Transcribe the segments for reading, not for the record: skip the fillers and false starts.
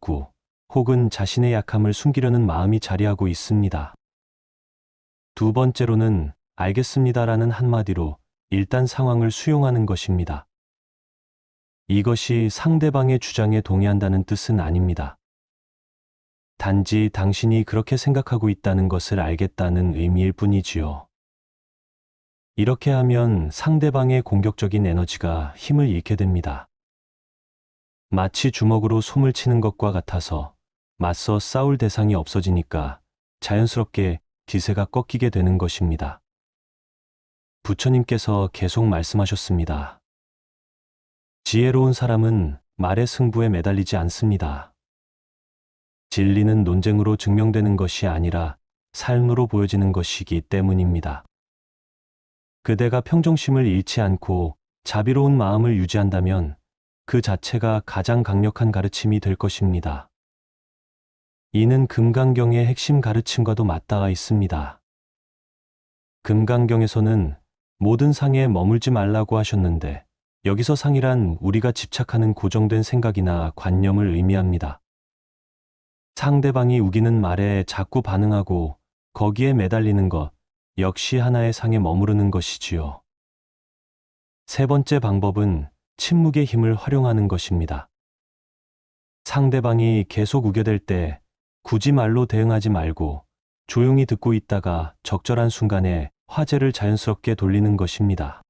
욕구, 혹은 자신의 약함을 숨기려는 마음이 자리하고 있습니다. 두 번째로는 알겠습니다라는 한마디로 일단 상황을 수용하는 것입니다. 이것이 상대방의 주장에 동의한다는 뜻은 아닙니다. 단지 당신이 그렇게 생각하고 있다는 것을 알겠다는 의미일 뿐이지요. 이렇게 하면 상대방의 공격적인 에너지가 힘을 잃게 됩니다. 마치 주먹으로 솜을 치는 것과 같아서 맞서 싸울 대상이 없어지니까 자연스럽게 기세가 꺾이게 되는 것입니다. 부처님께서 계속 말씀하셨습니다. 지혜로운 사람은 말의 승부에 매달리지 않습니다. 진리는 논쟁으로 증명되는 것이 아니라 삶으로 보여지는 것이기 때문입니다. 그대가 평정심을 잃지 않고 자비로운 마음을 유지한다면 그 자체가 가장 강력한 가르침이 될 것입니다. 이는 금강경의 핵심 가르침과도 맞닿아 있습니다. 금강경에서는 모든 상에 머물지 말라고 하셨는데 여기서 상이란 우리가 집착하는 고정된 생각이나 관념을 의미합니다. 상대방이 우기는 말에 자꾸 반응하고 거기에 매달리는 것 역시 하나의 상에 머무르는 것이지요. 세 번째 방법은 침묵의 힘을 활용하는 것입니다. 상대방이 계속 우겨댈 때 굳이 말로 대응하지 말고 조용히 듣고 있다가 적절한 순간에 화제를 자연스럽게 돌리는 것입니다.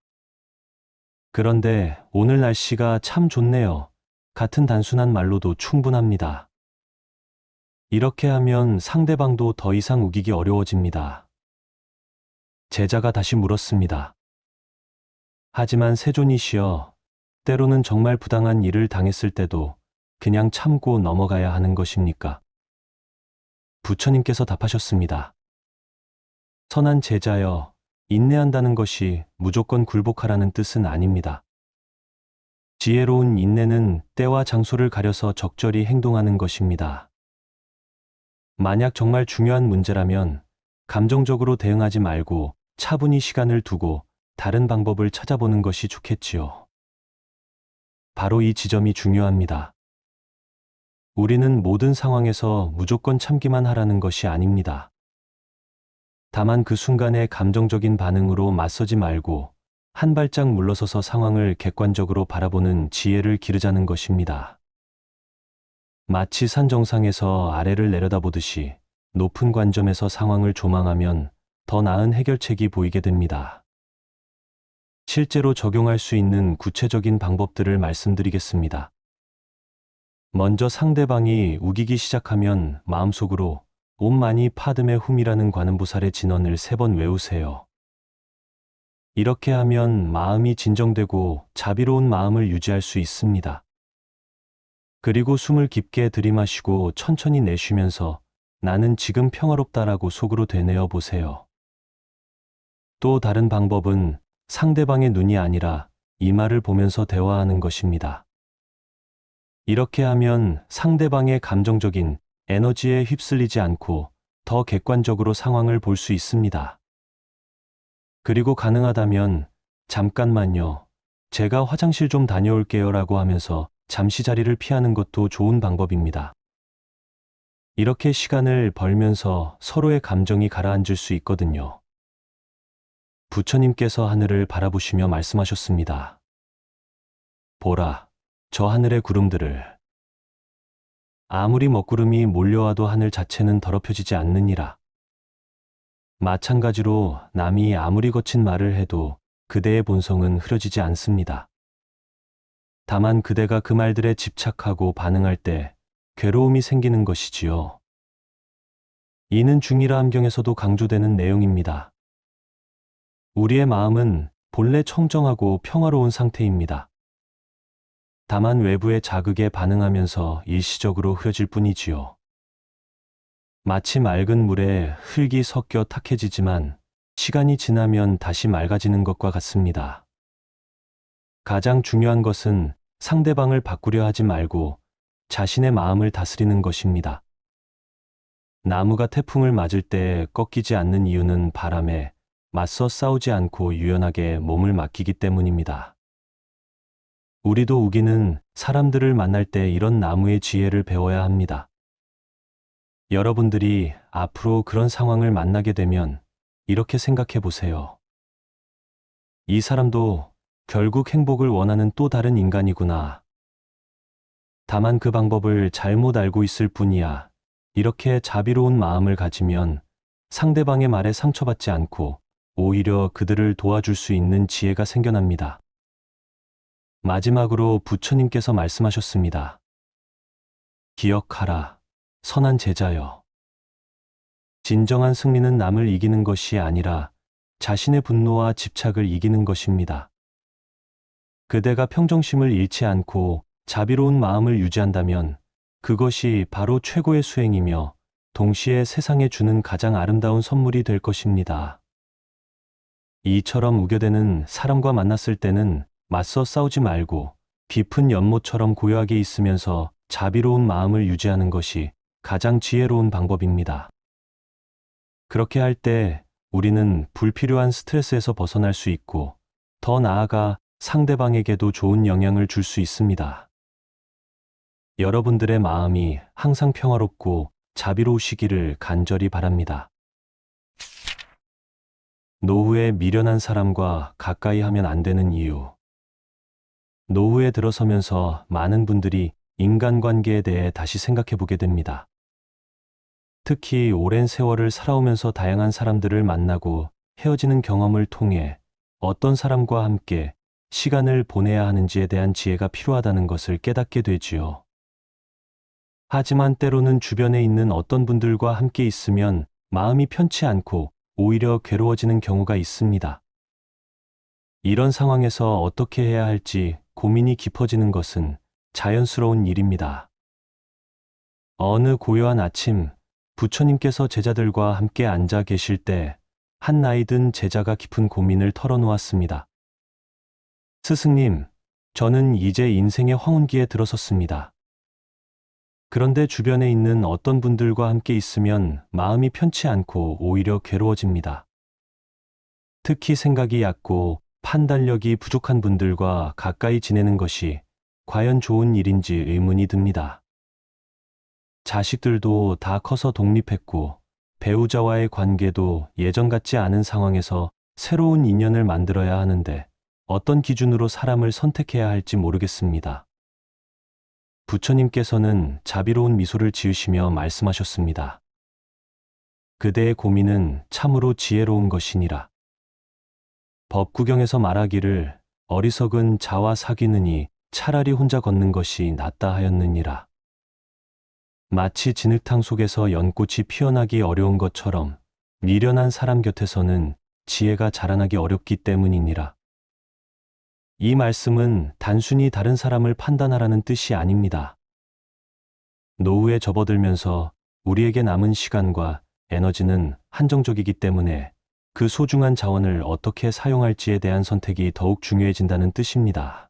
그런데 오늘 날씨가 참 좋네요. 같은 단순한 말로도 충분합니다. 이렇게 하면 상대방도 더 이상 우기기 어려워집니다. 제자가 다시 물었습니다. 하지만 세존이시여, 때로는 정말 부당한 일을 당했을 때도 그냥 참고 넘어가야 하는 것입니까? 부처님께서 답하셨습니다. 선한 제자여, 인내한다는 것이 무조건 굴복하라는 뜻은 아닙니다. 지혜로운 인내는 때와 장소를 가려서 적절히 행동하는 것입니다. 만약 정말 중요한 문제라면 감정적으로 대응하지 말고 차분히 시간을 두고 다른 방법을 찾아보는 것이 좋겠지요. 바로 이 지점이 중요합니다. 우리는 모든 상황에서 무조건 참기만 하라는 것이 아닙니다. 다만 그 순간의 감정적인 반응으로 맞서지 말고 한 발짝 물러서서 상황을 객관적으로 바라보는 지혜를 기르자는 것입니다. 마치 산 정상에서 아래를 내려다보듯이 높은 관점에서 상황을 조망하면 더 나은 해결책이 보이게 됩니다. 실제로 적용할 수 있는 구체적인 방법들을 말씀드리겠습니다. 먼저 상대방이 우기기 시작하면 마음속으로 옴 마니 파드메 훔이라는 관음보살의 진언을 3번 외우세요. 이렇게 하면 마음이 진정되고 자비로운 마음을 유지할 수 있습니다. 그리고 숨을 깊게 들이마시고 천천히 내쉬면서 나는 지금 평화롭다라고 속으로 되뇌어 보세요. 또 다른 방법은 상대방의 눈이 아니라 이마를 보면서 대화하는 것입니다. 이렇게 하면 상대방의 감정적인 에너지에 휩쓸리지 않고 더 객관적으로 상황을 볼 수 있습니다. 그리고 가능하다면 잠깐만요. 제가 화장실 좀 다녀올게요 라고 하면서 잠시 자리를 피하는 것도 좋은 방법입니다. 이렇게 시간을 벌면서 서로의 감정이 가라앉을 수 있거든요. 부처님께서 하늘을 바라보시며 말씀하셨습니다. 보라, 저 하늘의 구름들을. 아무리 먹구름이 몰려와도 하늘 자체는 더럽혀지지 않느니라. 마찬가지로 남이 아무리 거친 말을 해도 그대의 본성은 흐려지지 않습니다. 다만 그대가 그 말들에 집착하고 반응할 때 괴로움이 생기는 것이지요. 이는 중이라 함경에서도 강조되는 내용입니다. 우리의 마음은 본래 청정하고 평화로운 상태입니다. 다만 외부의 자극에 반응하면서 일시적으로 흐려질 뿐이지요. 마치 맑은 물에 흙이 섞여 탁해지지만 시간이 지나면 다시 맑아지는 것과 같습니다. 가장 중요한 것은 상대방을 바꾸려 하지 말고 자신의 마음을 다스리는 것입니다. 나무가 태풍을 맞을 때 꺾이지 않는 이유는 바람에 맞서 싸우지 않고 유연하게 몸을 맡기기 때문입니다. 우리도 우기는 사람들을 만날 때 이런 나무의 지혜를 배워야 합니다. 여러분들이 앞으로 그런 상황을 만나게 되면 이렇게 생각해 보세요. 이 사람도 결국 행복을 원하는 또 다른 인간이구나. 다만 그 방법을 잘못 알고 있을 뿐이야. 이렇게 자비로운 마음을 가지면 상대방의 말에 상처받지 않고 오히려 그들을 도와줄 수 있는 지혜가 생겨납니다. 마지막으로 부처님께서 말씀하셨습니다. 기억하라, 선한 제자여. 진정한 승리는 남을 이기는 것이 아니라 자신의 분노와 집착을 이기는 것입니다. 그대가 평정심을 잃지 않고 자비로운 마음을 유지한다면 그것이 바로 최고의 수행이며 동시에 세상에 주는 가장 아름다운 선물이 될 것입니다. 이처럼 우겨대는 사람과 만났을 때는 맞서 싸우지 말고 깊은 연못처럼 고요하게 있으면서 자비로운 마음을 유지하는 것이 가장 지혜로운 방법입니다. 그렇게 할 때 우리는 불필요한 스트레스에서 벗어날 수 있고 더 나아가 상대방에게도 좋은 영향을 줄 수 있습니다. 여러분들의 마음이 항상 평화롭고 자비로우시기를 간절히 바랍니다. 노후에 미련한 사람과 가까이 하면 안 되는 이유. 노후에 들어서면서 많은 분들이 인간관계에 대해 다시 생각해 보게 됩니다. 특히 오랜 세월을 살아오면서 다양한 사람들을 만나고 헤어지는 경험을 통해 어떤 사람과 함께 시간을 보내야 하는지에 대한 지혜가 필요하다는 것을 깨닫게 되지요. 하지만 때로는 주변에 있는 어떤 분들과 함께 있으면 마음이 편치 않고 오히려 괴로워지는 경우가 있습니다. 이런 상황에서 어떻게 해야 할지 고민이 깊어지는 것은 자연스러운 일입니다. 어느 고요한 아침, 부처님께서 제자들과 함께 앉아 계실 때 한 나이 든 제자가 깊은 고민을 털어놓았습니다. 스승님, 저는 이제 인생의 황혼기에 들어섰습니다. 그런데 주변에 있는 어떤 분들과 함께 있으면 마음이 편치 않고 오히려 괴로워집니다. 특히 생각이 얕고 판단력이 부족한 분들과 가까이 지내는 것이 과연 좋은 일인지 의문이 듭니다. 자식들도 다 커서 독립했고 배우자와의 관계도 예전 같지 않은 상황에서 새로운 인연을 만들어야 하는데 어떤 기준으로 사람을 선택해야 할지 모르겠습니다. 부처님께서는 자비로운 미소를 지으시며 말씀하셨습니다. 그대의 고민은 참으로 지혜로운 것이니라. 법구경에서 말하기를 어리석은 자와 사귀느니 차라리 혼자 걷는 것이 낫다 하였느니라. 마치 진흙탕 속에서 연꽃이 피어나기 어려운 것처럼 미련한 사람 곁에서는 지혜가 자라나기 어렵기 때문이니라. 이 말씀은 단순히 다른 사람을 판단하라는 뜻이 아닙니다. 노후에 접어들면서 우리에게 남은 시간과 에너지는 한정적이기 때문에 그 소중한 자원을 어떻게 사용할지에 대한 선택이 더욱 중요해진다는 뜻입니다.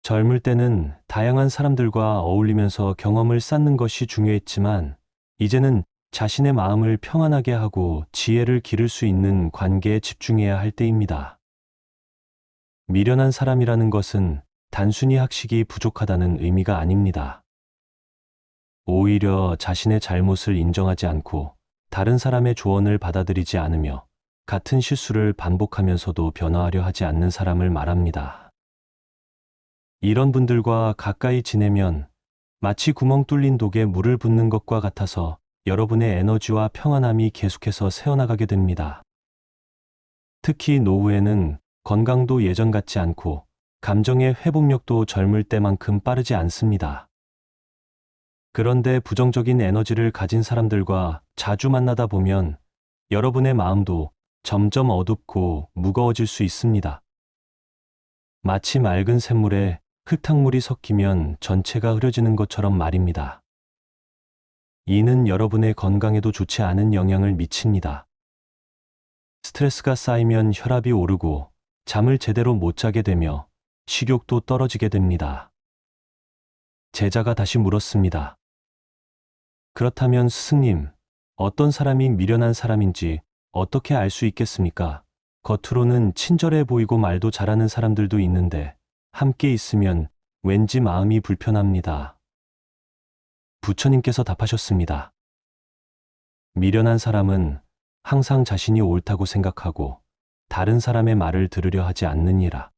젊을 때는 다양한 사람들과 어울리면서 경험을 쌓는 것이 중요했지만 이제는 자신의 마음을 평안하게 하고 지혜를 기를 수 있는 관계에 집중해야 할 때입니다. 미련한 사람이라는 것은 단순히 학식이 부족하다는 의미가 아닙니다. 오히려 자신의 잘못을 인정하지 않고 다른 사람의 조언을 받아들이지 않으며 같은 실수를 반복하면서도 변화하려 하지 않는 사람을 말합니다. 이런 분들과 가까이 지내면 마치 구멍 뚫린 독에 물을 붓는 것과 같아서 여러분의 에너지와 평안함이 계속해서 새어나가게 됩니다. 특히 노후에는 건강도 예전 같지 않고 감정의 회복력도 젊을 때만큼 빠르지 않습니다. 그런데 부정적인 에너지를 가진 사람들과 자주 만나다 보면 여러분의 마음도 점점 어둡고 무거워질 수 있습니다. 마치 맑은 샘물에 흙탕물이 섞이면 전체가 흐려지는 것처럼 말입니다. 이는 여러분의 건강에도 좋지 않은 영향을 미칩니다. 스트레스가 쌓이면 혈압이 오르고 잠을 제대로 못 자게 되며 식욕도 떨어지게 됩니다. 제자가 다시 물었습니다. 그렇다면 스승님, 어떤 사람이 미련한 사람인지 어떻게 알 수 있겠습니까? 겉으로는 친절해 보이고 말도 잘하는 사람들도 있는데 함께 있으면 왠지 마음이 불편합니다. 부처님께서 답하셨습니다. 미련한 사람은 항상 자신이 옳다고 생각하고 다른 사람의 말을 들으려 하지 않느니라.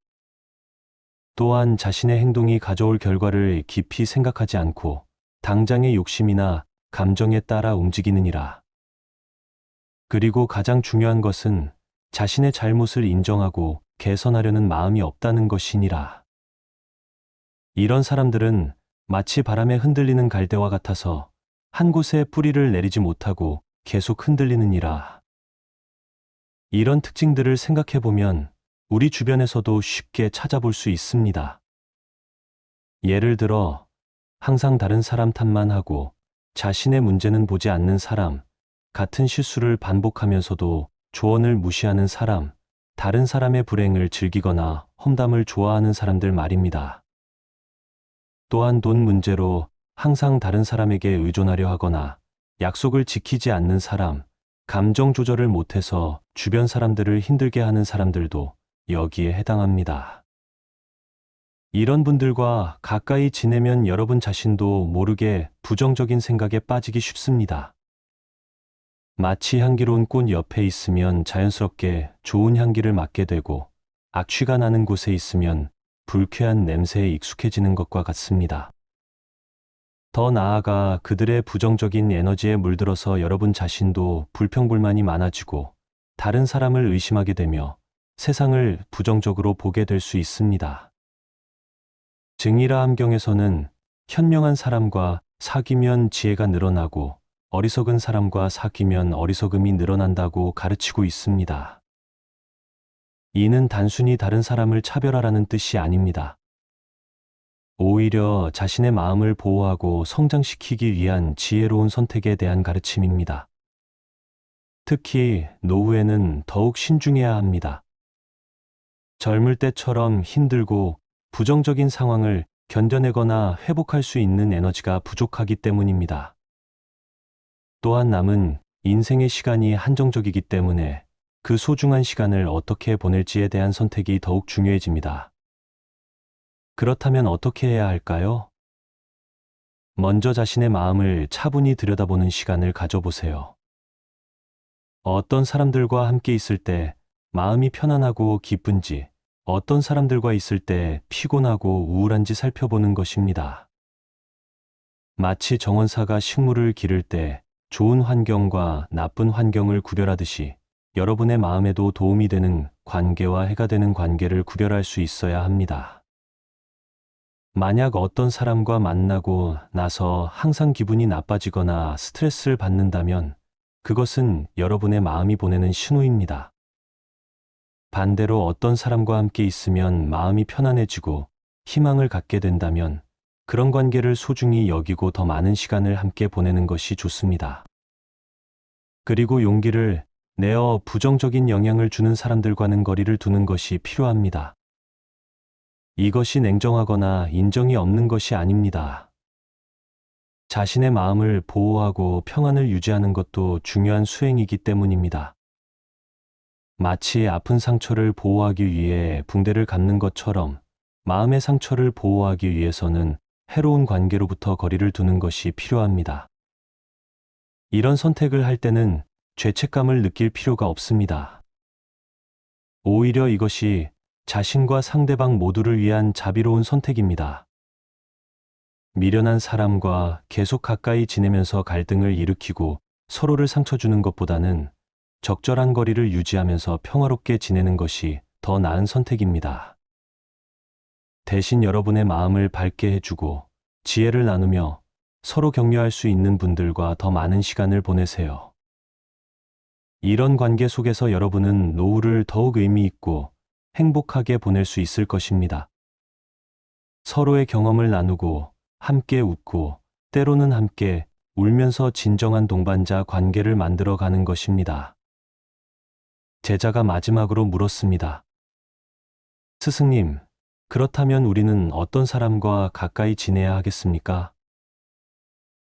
또한 자신의 행동이 가져올 결과를 깊이 생각하지 않고 당장의 욕심이나 감정에 따라 움직이느니라. 그리고 가장 중요한 것은 자신의 잘못을 인정하고 개선하려는 마음이 없다는 것이니라. 이런 사람들은 마치 바람에 흔들리는 갈대와 같아서 한 곳에 뿌리를 내리지 못하고 계속 흔들리느니라. 이런 특징들을 생각해 보면 우리 주변에서도 쉽게 찾아볼 수 있습니다. 예를 들어, 항상 다른 사람 탓만 하고 자신의 문제는 보지 않는 사람, 같은 실수를 반복하면서도 조언을 무시하는 사람, 다른 사람의 불행을 즐기거나 험담을 좋아하는 사람들 말입니다. 또한 돈 문제로 항상 다른 사람에게 의존하려 하거나 약속을 지키지 않는 사람, 감정 조절을 못해서 주변 사람들을 힘들게 하는 사람들도 여기에 해당합니다. 이런 분들과 가까이 지내면 여러분 자신도 모르게 부정적인 생각에 빠지기 쉽습니다. 마치 향기로운 꽃 옆에 있으면 자연스럽게 좋은 향기를 맡게 되고 악취가 나는 곳에 있으면 불쾌한 냄새에 익숙해지는 것과 같습니다. 더 나아가 그들의 부정적인 에너지에 물들어서 여러분 자신도 불평불만이 많아지고 다른 사람을 의심하게 되며 세상을 부정적으로 보게 될 수 있습니다. 증이라 함경에서는 현명한 사람과 사귀면 지혜가 늘어나고 어리석은 사람과 사귀면 어리석음이 늘어난다고 가르치고 있습니다. 이는 단순히 다른 사람을 차별하라는 뜻이 아닙니다. 오히려 자신의 마음을 보호하고 성장시키기 위한 지혜로운 선택에 대한 가르침입니다. 특히 노후에는 더욱 신중해야 합니다. 젊을 때처럼 힘들고 부정적인 상황을 견뎌내거나 회복할 수 있는 에너지가 부족하기 때문입니다. 또한 남은 인생의 시간이 한정적이기 때문에 그 소중한 시간을 어떻게 보낼지에 대한 선택이 더욱 중요해집니다. 그렇다면 어떻게 해야 할까요? 먼저 자신의 마음을 차분히 들여다보는 시간을 가져보세요. 어떤 사람들과 함께 있을 때 마음이 편안하고 기쁜지, 어떤 사람들과 있을 때 피곤하고 우울한지 살펴보는 것입니다. 마치 정원사가 식물을 기를 때 좋은 환경과 나쁜 환경을 구별하듯이 여러분의 마음에도 도움이 되는 관계와 해가 되는 관계를 구별할 수 있어야 합니다. 만약 어떤 사람과 만나고 나서 항상 기분이 나빠지거나 스트레스를 받는다면 그것은 여러분의 마음이 보내는 신호입니다. 반대로 어떤 사람과 함께 있으면 마음이 편안해지고 희망을 갖게 된다면 그런 관계를 소중히 여기고 더 많은 시간을 함께 보내는 것이 좋습니다. 그리고 용기를 내어 부정적인 영향을 주는 사람들과는 거리를 두는 것이 필요합니다. 이것이 냉정하거나 인정이 없는 것이 아닙니다. 자신의 마음을 보호하고 평안을 유지하는 것도 중요한 수행이기 때문입니다. 마치 아픈 상처를 보호하기 위해 붕대를 감는 것처럼 마음의 상처를 보호하기 위해서는 해로운 관계로부터 거리를 두는 것이 필요합니다. 이런 선택을 할 때는 죄책감을 느낄 필요가 없습니다. 오히려 이것이 자신과 상대방 모두를 위한 자비로운 선택입니다. 미련한 사람과 계속 가까이 지내면서 갈등을 일으키고 서로를 상처 주는 것보다는 적절한 거리를 유지하면서 평화롭게 지내는 것이 더 나은 선택입니다. 대신 여러분의 마음을 밝게 해주고 지혜를 나누며 서로 격려할 수 있는 분들과 더 많은 시간을 보내세요. 이런 관계 속에서 여러분은 노후를 더욱 의미 있고 행복하게 보낼 수 있을 것입니다. 서로의 경험을 나누고 함께 웃고 때로는 함께 울면서 진정한 동반자 관계를 만들어 가는 것입니다. 제자가 마지막으로 물었습니다. 스승님, 그렇다면 우리는 어떤 사람과 가까이 지내야 하겠습니까?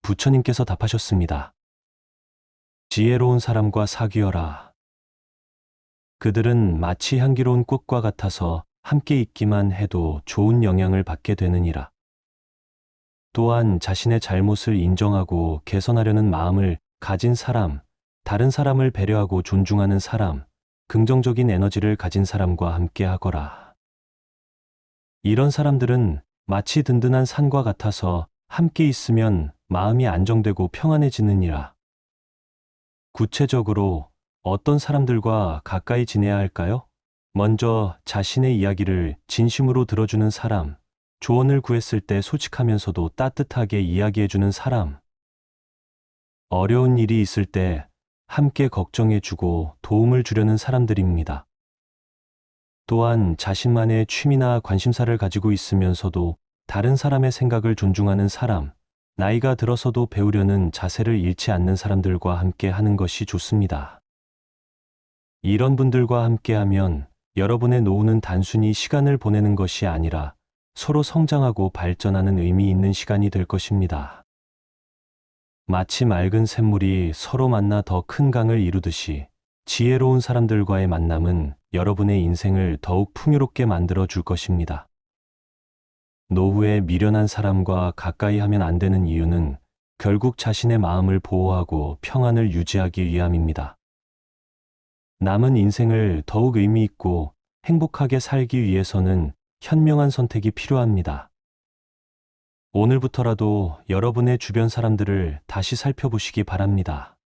부처님께서 답하셨습니다. 지혜로운 사람과 사귀어라. 그들은 마치 향기로운 꽃과 같아서 함께 있기만 해도 좋은 영향을 받게 되느니라. 또한 자신의 잘못을 인정하고 개선하려는 마음을 가진 사람, 다른 사람을 배려하고 존중하는 사람, 긍정적인 에너지를 가진 사람과 함께 하거라. 이런 사람들은 마치 든든한 산과 같아서 함께 있으면 마음이 안정되고 평안해지느니라. 구체적으로 어떤 사람들과 가까이 지내야 할까요? 먼저 자신의 이야기를 진심으로 들어주는 사람, 조언을 구했을 때 솔직하면서도 따뜻하게 이야기해주는 사람, 어려운 일이 있을 때 함께 걱정해주고 도움을 주려는 사람들입니다. 또한 자신만의 취미나 관심사를 가지고 있으면서도 다른 사람의 생각을 존중하는 사람, 나이가 들어서도 배우려는 자세를 잃지 않는 사람들과 함께 하는 것이 좋습니다. 이런 분들과 함께하면 여러분의 노후는 단순히 시간을 보내는 것이 아니라 서로 성장하고 발전하는 의미 있는 시간이 될 것입니다. 마치 맑은 샘물이 서로 만나 더 큰 강을 이루듯이 지혜로운 사람들과의 만남은 여러분의 인생을 더욱 풍요롭게 만들어 줄 것입니다. 노후에 미련한 사람과 가까이 하면 안 되는 이유는 결국 자신의 마음을 보호하고 평안을 유지하기 위함입니다. 남은 인생을 더욱 의미 있고 행복하게 살기 위해서는 현명한 선택이 필요합니다. 오늘부터라도 여러분의 주변 사람들을 다시 살펴보시기 바랍니다.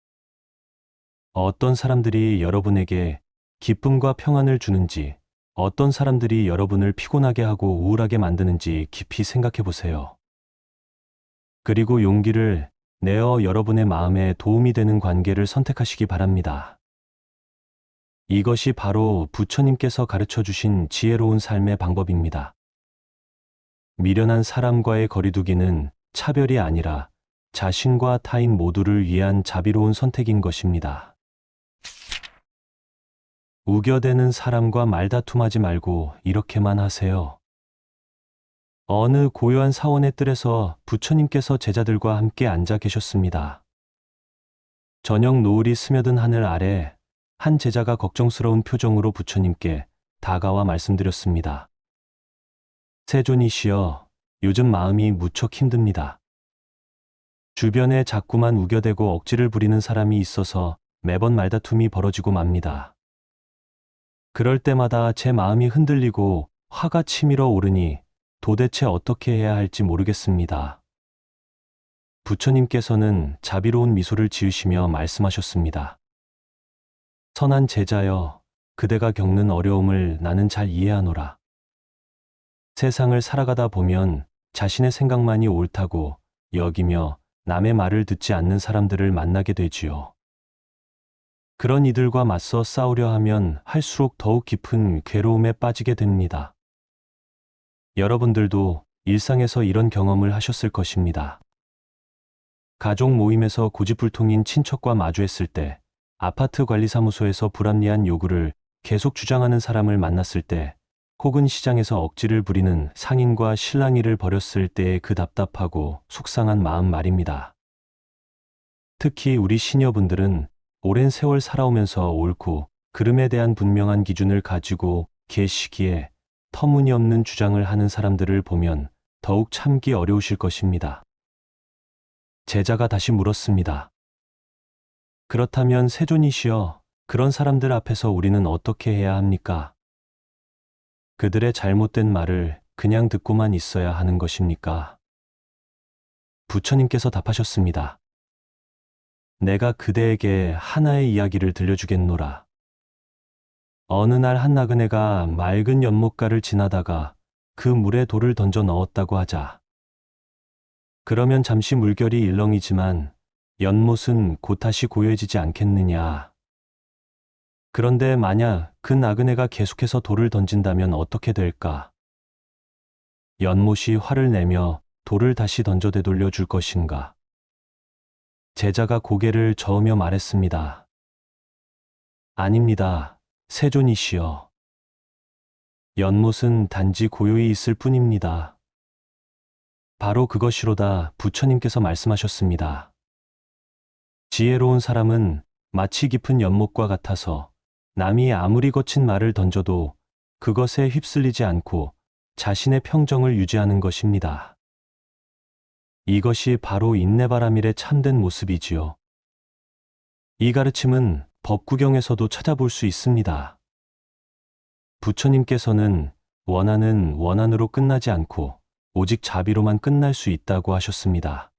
어떤 사람들이 여러분에게 기쁨과 평안을 주는지, 어떤 사람들이 여러분을 피곤하게 하고 우울하게 만드는지 깊이 생각해 보세요. 그리고 용기를 내어 여러분의 마음에 도움이 되는 관계를 선택하시기 바랍니다. 이것이 바로 부처님께서 가르쳐 주신 지혜로운 삶의 방법입니다. 미련한 사람과의 거리두기는 차별이 아니라 자신과 타인 모두를 위한 자비로운 선택인 것입니다. 우겨대는 사람과 말다툼하지 말고 이렇게만 하세요. 어느 고요한 사원의 뜰에서 부처님께서 제자들과 함께 앉아 계셨습니다. 저녁 노을이 스며든 하늘 아래 한 제자가 걱정스러운 표정으로 부처님께 다가와 말씀드렸습니다. 세존이시여, 요즘 마음이 무척 힘듭니다. 주변에 자꾸만 우겨대고 억지를 부리는 사람이 있어서 매번 말다툼이 벌어지고 맙니다. 그럴 때마다 제 마음이 흔들리고 화가 치밀어 오르니 도대체 어떻게 해야 할지 모르겠습니다. 부처님께서는 자비로운 미소를 지으시며 말씀하셨습니다. 선한 제자여, 그대가 겪는 어려움을 나는 잘 이해하노라. 세상을 살아가다 보면 자신의 생각만이 옳다고 여기며 남의 말을 듣지 않는 사람들을 만나게 되지요. 그런 이들과 맞서 싸우려 하면 할수록 더욱 깊은 괴로움에 빠지게 됩니다. 여러분들도 일상에서 이런 경험을 하셨을 것입니다. 가족 모임에서 고집불통인 친척과 마주했을 때, 아파트 관리사무소에서 불합리한 요구를 계속 주장하는 사람을 만났을 때, 혹은 시장에서 억지를 부리는 상인과 실랑이를 벌였을 때의 그 답답하고 속상한 마음 말입니다. 특히 우리 시니어분들은 오랜 세월 살아오면서 옳고 그름에 대한 분명한 기준을 가지고 계시기에 터무니없는 주장을 하는 사람들을 보면 더욱 참기 어려우실 것입니다. 제자가 다시 물었습니다. 그렇다면 세존이시여, 그런 사람들 앞에서 우리는 어떻게 해야 합니까? 그들의 잘못된 말을 그냥 듣고만 있어야 하는 것입니까? 부처님께서 답하셨습니다. 내가 그대에게 하나의 이야기를 들려주겠노라. 어느 날 한 나그네가 맑은 연못가를 지나다가 그 물에 돌을 던져 넣었다고 하자. 그러면 잠시 물결이 일렁이지만 연못은 곧 다시 고요해지지 않겠느냐. 그런데 만약 그 나그네가 계속해서 돌을 던진다면 어떻게 될까? 연못이 화를 내며 돌을 다시 던져 되돌려 줄 것인가? 제자가 고개를 저으며 말했습니다. 아닙니다, 세존이시여. 연못은 단지 고요히 있을 뿐입니다. 바로 그것이로다. 부처님께서 말씀하셨습니다. 지혜로운 사람은 마치 깊은 연못과 같아서 남이 아무리 거친 말을 던져도 그것에 휩쓸리지 않고 자신의 평정을 유지하는 것입니다. 이것이 바로 인내바라밀의 참된 모습이지요. 이 가르침은 법구경에서도 찾아볼 수 있습니다. 부처님께서는 원한은 원한으로 끝나지 않고 오직 자비로만 끝날 수 있다고 하셨습니다.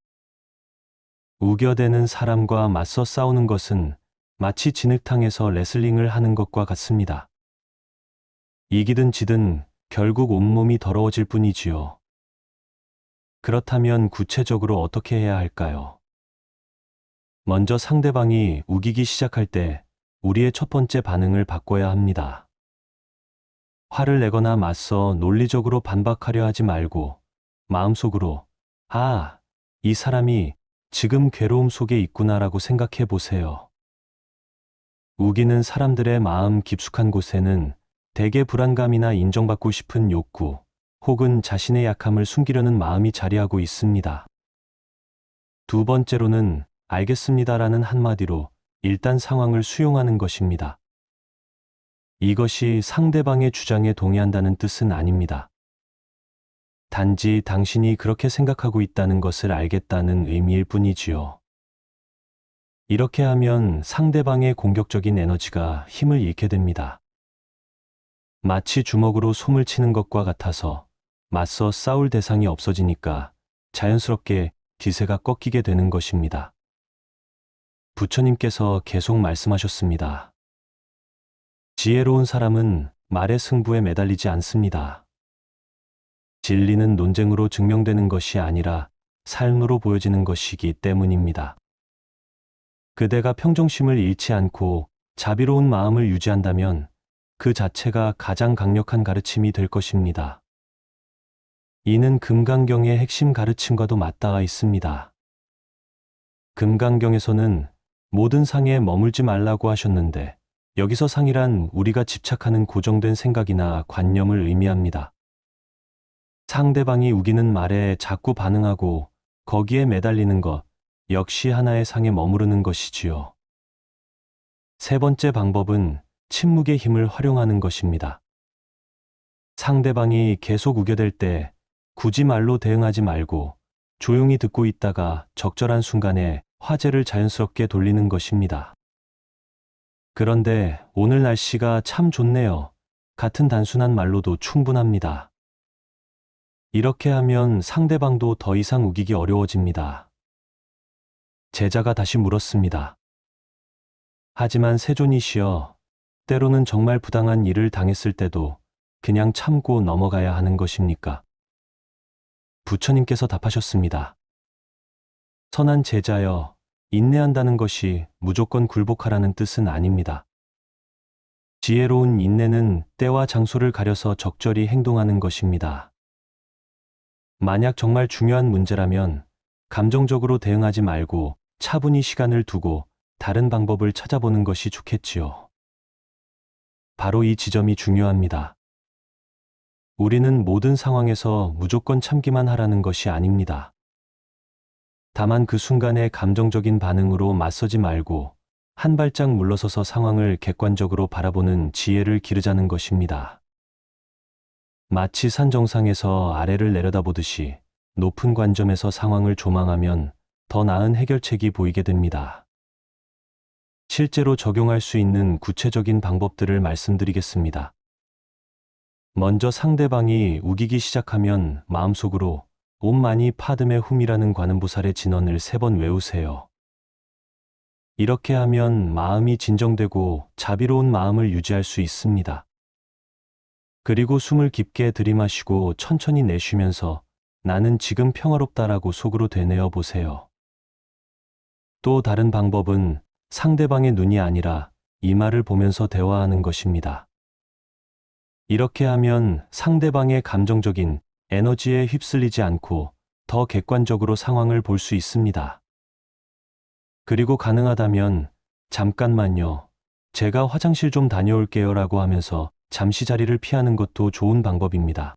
우겨대는 사람과 맞서 싸우는 것은 마치 진흙탕에서 레슬링을 하는 것과 같습니다. 이기든 지든 결국 온몸이 더러워질 뿐이지요. 그렇다면 구체적으로 어떻게 해야 할까요? 먼저 상대방이 우기기 시작할 때 우리의 첫 번째 반응을 바꿔야 합니다. 화를 내거나 맞서 논리적으로 반박하려 하지 말고 마음속으로 아, 이 사람이 지금 괴로움 속에 있구나라고 생각해 보세요. 우기는 사람들의 마음 깊숙한 곳에는 대개 불안감이나 인정받고 싶은 욕구 혹은 자신의 약함을 숨기려는 마음이 자리하고 있습니다. 두 번째로는 알겠습니다라는 한마디로 일단 상황을 수용하는 것입니다. 이것이 상대방의 주장에 동의한다는 뜻은 아닙니다. 단지 당신이 그렇게 생각하고 있다는 것을 알겠다는 의미일 뿐이지요. 이렇게 하면 상대방의 공격적인 에너지가 힘을 잃게 됩니다. 마치 주먹으로 솜을 치는 것과 같아서 맞서 싸울 대상이 없어지니까 자연스럽게 기세가 꺾이게 되는 것입니다. 부처님께서 계속 말씀하셨습니다. 지혜로운 사람은 말의 승부에 매달리지 않습니다. 진리는 논쟁으로 증명되는 것이 아니라 삶으로 보여지는 것이기 때문입니다. 그대가 평정심을 잃지 않고 자비로운 마음을 유지한다면 그 자체가 가장 강력한 가르침이 될 것입니다. 이는 금강경의 핵심 가르침과도 맞닿아 있습니다. 금강경에서는 모든 상에 머물지 말라고 하셨는데 여기서 상이란 우리가 집착하는 고정된 생각이나 관념을 의미합니다. 상대방이 우기는 말에 자꾸 반응하고 거기에 매달리는 것 역시 하나의 상에 머무르는 것이지요. 세 번째 방법은 침묵의 힘을 활용하는 것입니다. 상대방이 계속 우겨댈 때 굳이 말로 대응하지 말고 조용히 듣고 있다가 적절한 순간에 화제를 자연스럽게 돌리는 것입니다. 그런데 오늘 날씨가 참 좋네요. 같은 단순한 말로도 충분합니다. 이렇게 하면 상대방도 더 이상 우기기 어려워집니다. 제자가 다시 물었습니다. 하지만 세존이시여, 때로는 정말 부당한 일을 당했을 때도 그냥 참고 넘어가야 하는 것입니까? 부처님께서 답하셨습니다. 선한 제자여, 인내한다는 것이 무조건 굴복하라는 뜻은 아닙니다. 지혜로운 인내는 때와 장소를 가려서 적절히 행동하는 것입니다. 만약 정말 중요한 문제라면 감정적으로 대응하지 말고 차분히 시간을 두고 다른 방법을 찾아보는 것이 좋겠지요. 바로 이 지점이 중요합니다. 우리는 모든 상황에서 무조건 참기만 하라는 것이 아닙니다. 다만 그 순간의 감정적인 반응으로 맞서지 말고 한 발짝 물러서서 상황을 객관적으로 바라보는 지혜를 기르자는 것입니다. 마치 산 정상에서 아래를 내려다보듯이 높은 관점에서 상황을 조망하면 더 나은 해결책이 보이게 됩니다. 실제로 적용할 수 있는 구체적인 방법들을 말씀드리겠습니다. 먼저 상대방이 우기기 시작하면 마음속으로 옴 마니 파드메 훔이라는 관음보살의 진언을 3번 외우세요. 이렇게 하면 마음이 진정되고 자비로운 마음을 유지할 수 있습니다. 그리고 숨을 깊게 들이마시고 천천히 내쉬면서 나는 지금 평화롭다라고 속으로 되뇌어 보세요. 또 다른 방법은 상대방의 눈이 아니라 이마를 보면서 대화하는 것입니다. 이렇게 하면 상대방의 감정적인 에너지에 휩쓸리지 않고 더 객관적으로 상황을 볼 수 있습니다. 그리고 가능하다면 잠깐만요. 제가 화장실 좀 다녀올게요 라고 하면서 잠시 자리를 피하는 것도 좋은 방법입니다.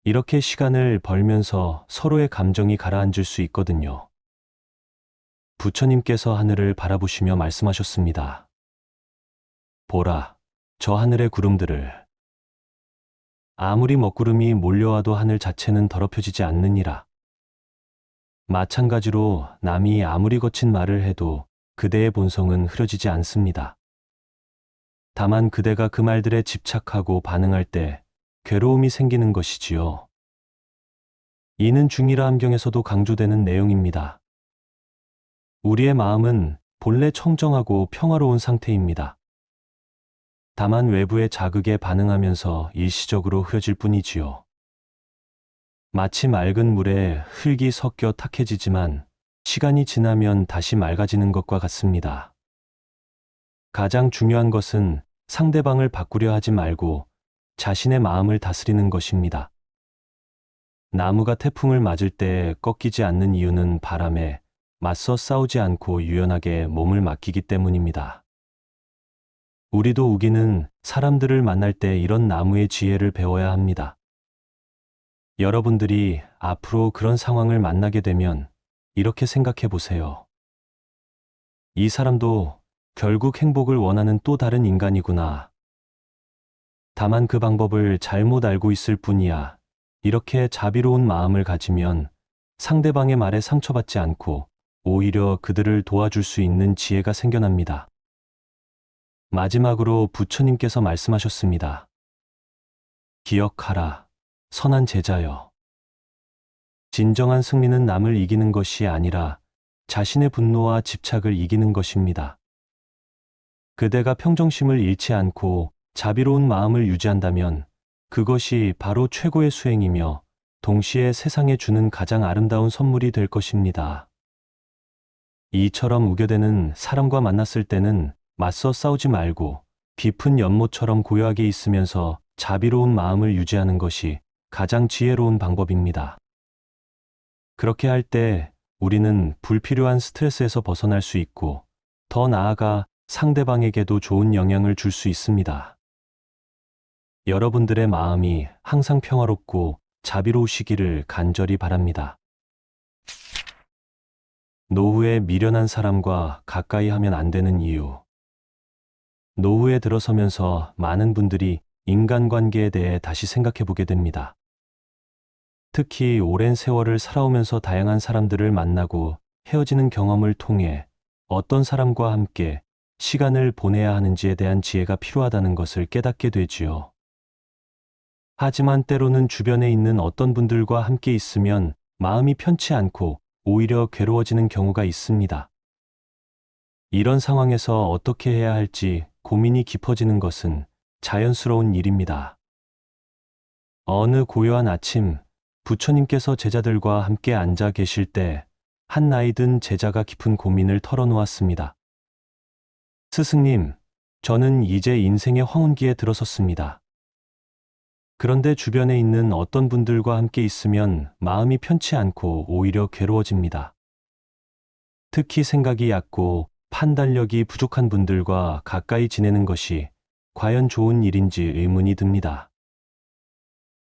이렇게 시간을 벌면서 서로의 감정이 가라앉을 수 있거든요. 부처님께서 하늘을 바라보시며 말씀하셨습니다. 보라, 저 하늘의 구름들을 아무리 먹구름이 몰려와도 하늘 자체는 더럽혀지지 않느니라. 마찬가지로 남이 아무리 거친 말을 해도 그대의 본성은 흐려지지 않습니다. 다만 그대가 그 말들에 집착하고 반응할 때 괴로움이 생기는 것이지요. 이는 중일화 함경에서도 강조되는 내용입니다. 우리의 마음은 본래 청정하고 평화로운 상태입니다. 다만 외부의 자극에 반응하면서 일시적으로 흐려질 뿐이지요. 마치 맑은 물에 흙이 섞여 탁해지지만 시간이 지나면 다시 맑아지는 것과 같습니다. 가장 중요한 것은 상대방을 바꾸려 하지 말고 자신의 마음을 다스리는 것입니다. 나무가 태풍을 맞을 때 꺾이지 않는 이유는 바람에 맞서 싸우지 않고 유연하게 몸을 맡기기 때문입니다. 우리도 우기는 사람들을 만날 때 이런 나무의 지혜를 배워야 합니다. 여러분들이 앞으로 그런 상황을 만나게 되면 이렇게 생각해 보세요. 이 사람도 결국 행복을 원하는 또 다른 인간이구나. 다만 그 방법을 잘못 알고 있을 뿐이야. 이렇게 자비로운 마음을 가지면 상대방의 말에 상처받지 않고 오히려 그들을 도와줄 수 있는 지혜가 생겨납니다. 마지막으로 부처님께서 말씀하셨습니다. 기억하라, 선한 제자여. 진정한 승리는 남을 이기는 것이 아니라 자신의 분노와 집착을 이기는 것입니다. 그대가 평정심을 잃지 않고 자비로운 마음을 유지한다면 그것이 바로 최고의 수행이며 동시에 세상에 주는 가장 아름다운 선물이 될 것입니다. 이처럼 우겨대는 사람과 만났을 때는 맞서 싸우지 말고 깊은 연못처럼 고요하게 있으면서 자비로운 마음을 유지하는 것이 가장 지혜로운 방법입니다. 그렇게 할 때 우리는 불필요한 스트레스에서 벗어날 수 있고 더 나아가 상대방에게도 좋은 영향을 줄 수 있습니다. 여러분들의 마음이 항상 평화롭고 자비로우시기를 간절히 바랍니다. 노후에 미련한 사람과 가까이 하면 안 되는 이유. 노후에 들어서면서 많은 분들이 인간관계에 대해 다시 생각해 보게 됩니다. 특히 오랜 세월을 살아오면서 다양한 사람들을 만나고 헤어지는 경험을 통해 어떤 사람과 함께 시간을 보내야 하는지에 대한 지혜가 필요하다는 것을 깨닫게 되지요. 하지만 때로는 주변에 있는 어떤 분들과 함께 있으면 마음이 편치 않고 오히려 괴로워지는 경우가 있습니다. 이런 상황에서 어떻게 해야 할지 고민이 깊어지는 것은 자연스러운 일입니다. 어느 고요한 아침, 부처님께서 제자들과 함께 앉아 계실 때 한 나이 든 제자가 깊은 고민을 털어놓았습니다. 스승님, 저는 이제 인생의 황혼기에 들어섰습니다. 그런데 주변에 있는 어떤 분들과 함께 있으면 마음이 편치 않고 오히려 괴로워집니다. 특히 생각이 얕고 판단력이 부족한 분들과 가까이 지내는 것이 과연 좋은 일인지 의문이 듭니다.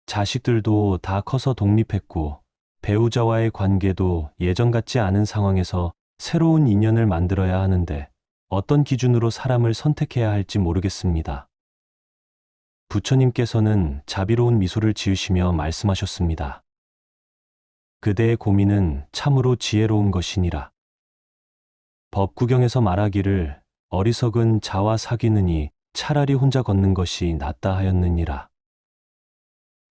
자식들도 다 커서 독립했고 배우자와의 관계도 예전 같지 않은 상황에서 새로운 인연을 만들어야 하는데 어떤 기준으로 사람을 선택해야 할지 모르겠습니다. 부처님께서는 자비로운 미소를 지으시며 말씀하셨습니다. 그대의 고민은 참으로 지혜로운 것이니라. 법구경에서 말하기를 어리석은 자와 사귀느니 차라리 혼자 걷는 것이 낫다 하였느니라.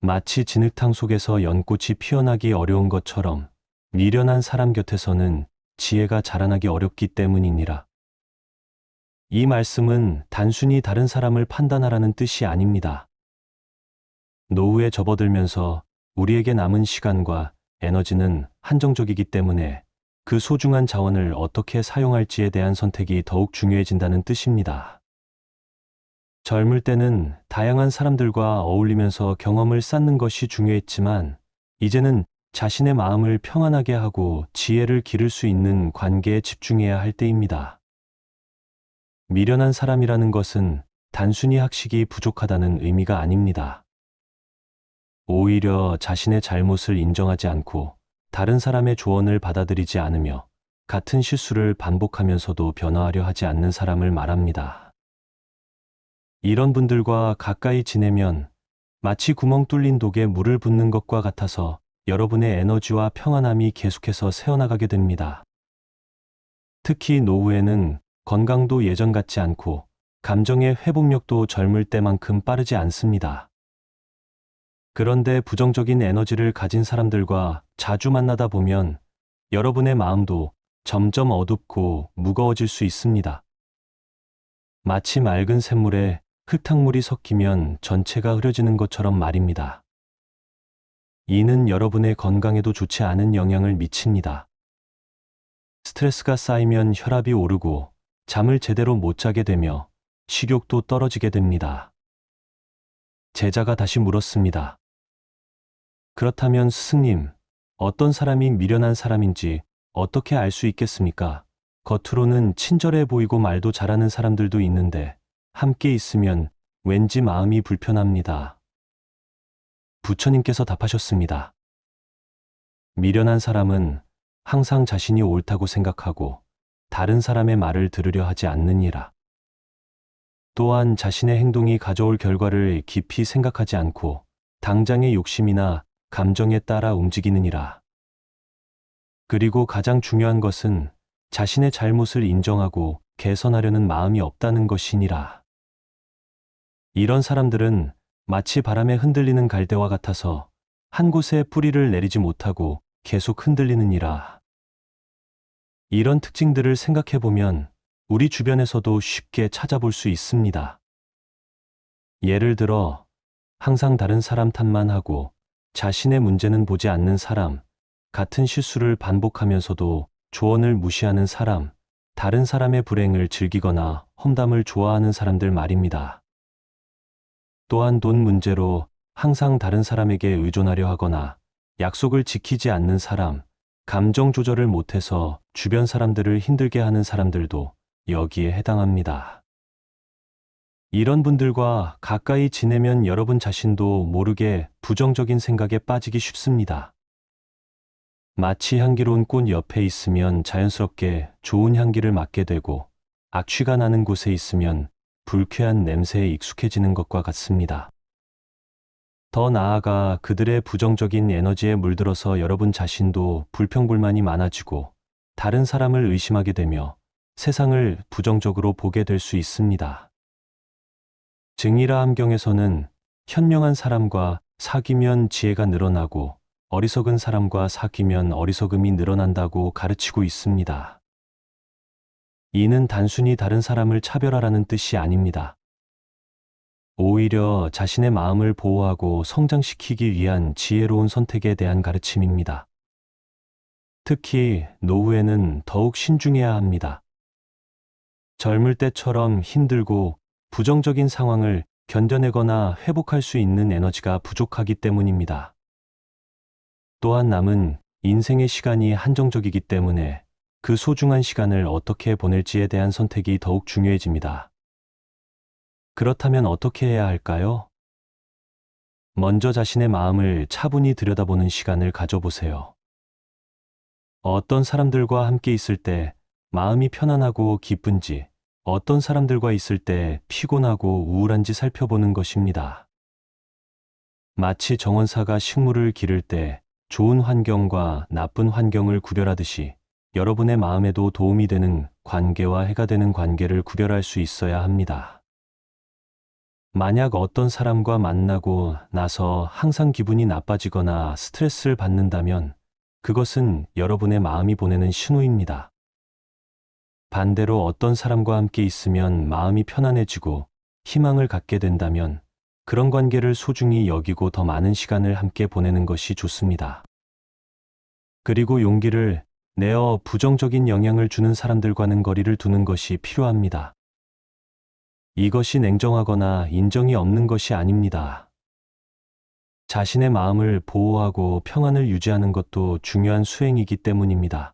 마치 진흙탕 속에서 연꽃이 피어나기 어려운 것처럼 미련한 사람 곁에서는 지혜가 자라나기 어렵기 때문이니라. 이 말씀은 단순히 다른 사람을 판단하라는 뜻이 아닙니다. 노후에 접어들면서 우리에게 남은 시간과 에너지는 한정적이기 때문에 그 소중한 자원을 어떻게 사용할지에 대한 선택이 더욱 중요해진다는 뜻입니다. 젊을 때는 다양한 사람들과 어울리면서 경험을 쌓는 것이 중요했지만 이제는 자신의 마음을 평안하게 하고 지혜를 기를 수 있는 관계에 집중해야 할 때입니다. 미련한 사람이라는 것은 단순히 학식이 부족하다는 의미가 아닙니다. 오히려 자신의 잘못을 인정하지 않고 다른 사람의 조언을 받아들이지 않으며 같은 실수를 반복하면서도 변화하려 하지 않는 사람을 말합니다. 이런 분들과 가까이 지내면 마치 구멍 뚫린 독에 물을 붓는 것과 같아서 여러분의 에너지와 평안함이 계속해서 새어나가게 됩니다. 특히 노후에는 건강도 예전 같지 않고 감정의 회복력도 젊을 때만큼 빠르지 않습니다. 그런데 부정적인 에너지를 가진 사람들과 자주 만나다 보면 여러분의 마음도 점점 어둡고 무거워질 수 있습니다. 마치 맑은 샘물에 흙탕물이 섞이면 전체가 흐려지는 것처럼 말입니다. 이는 여러분의 건강에도 좋지 않은 영향을 미칩니다. 스트레스가 쌓이면 혈압이 오르고 잠을 제대로 못 자게 되며 식욕도 떨어지게 됩니다. 제자가 다시 물었습니다. 그렇다면 스승님, 어떤 사람이 미련한 사람인지 어떻게 알 수 있겠습니까? 겉으로는 친절해 보이고 말도 잘하는 사람들도 있는데 함께 있으면 왠지 마음이 불편합니다. 부처님께서 답하셨습니다. 미련한 사람은 항상 자신이 옳다고 생각하고 다른 사람의 말을 들으려 하지 않느니라. 또한 자신의 행동이 가져올 결과를 깊이 생각하지 않고 당장의 욕심이나 감정에 따라 움직이느니라. 그리고 가장 중요한 것은 자신의 잘못을 인정하고 개선하려는 마음이 없다는 것이니라. 이런 사람들은 마치 바람에 흔들리는 갈대와 같아서 한 곳에 뿌리를 내리지 못하고 계속 흔들리느니라. 이런 특징들을 생각해보면 우리 주변에서도 쉽게 찾아볼 수 있습니다. 예를 들어 항상 다른 사람 탓만 하고 자신의 문제는 보지 않는 사람, 같은 실수를 반복하면서도 조언을 무시하는 사람, 다른 사람의 불행을 즐기거나 험담을 좋아하는 사람들 말입니다. 또한 돈 문제로 항상 다른 사람에게 의존하려 하거나 약속을 지키지 않는 사람, 감정 조절을 못해서 주변 사람들을 힘들게 하는 사람들도 여기에 해당합니다. 이런 분들과 가까이 지내면 여러분 자신도 모르게 부정적인 생각에 빠지기 쉽습니다. 마치 향기로운 꽃 옆에 있으면 자연스럽게 좋은 향기를 맡게 되고 악취가 나는 곳에 있으면 불쾌한 냄새에 익숙해지는 것과 같습니다. 더 나아가 그들의 부정적인 에너지에 물들어서 여러분 자신도 불평불만이 많아지고 다른 사람을 의심하게 되며 세상을 부정적으로 보게 될 수 있습니다. 증이라 함경에서는 현명한 사람과 사귀면 지혜가 늘어나고 어리석은 사람과 사귀면 어리석음이 늘어난다고 가르치고 있습니다. 이는 단순히 다른 사람을 차별하라는 뜻이 아닙니다. 오히려 자신의 마음을 보호하고 성장시키기 위한 지혜로운 선택에 대한 가르침입니다. 특히 노후에는 더욱 신중해야 합니다. 젊을 때처럼 힘들고 부정적인 상황을 견뎌내거나 회복할 수 있는 에너지가 부족하기 때문입니다. 또한 남은 인생의 시간이 한정적이기 때문에 그 소중한 시간을 어떻게 보낼지에 대한 선택이 더욱 중요해집니다. 그렇다면 어떻게 해야 할까요? 먼저 자신의 마음을 차분히 들여다보는 시간을 가져보세요. 어떤 사람들과 함께 있을 때 마음이 편안하고 기쁜지, 어떤 사람들과 있을 때 피곤하고 우울한지 살펴보는 것입니다. 마치 정원사가 식물을 기를 때 좋은 환경과 나쁜 환경을 구별하듯이 여러분의 마음에도 도움이 되는 관계와 해가 되는 관계를 구별할 수 있어야 합니다. 만약 어떤 사람과 만나고 나서 항상 기분이 나빠지거나 스트레스를 받는다면 그것은 여러분의 마음이 보내는 신호입니다. 반대로 어떤 사람과 함께 있으면 마음이 편안해지고 희망을 갖게 된다면 그런 관계를 소중히 여기고 더 많은 시간을 함께 보내는 것이 좋습니다. 그리고 용기를 내어 부정적인 영향을 주는 사람들과는 거리를 두는 것이 필요합니다. 이것이 냉정하거나 인정이 없는 것이 아닙니다. 자신의 마음을 보호하고 평안을 유지하는 것도 중요한 수행이기 때문입니다.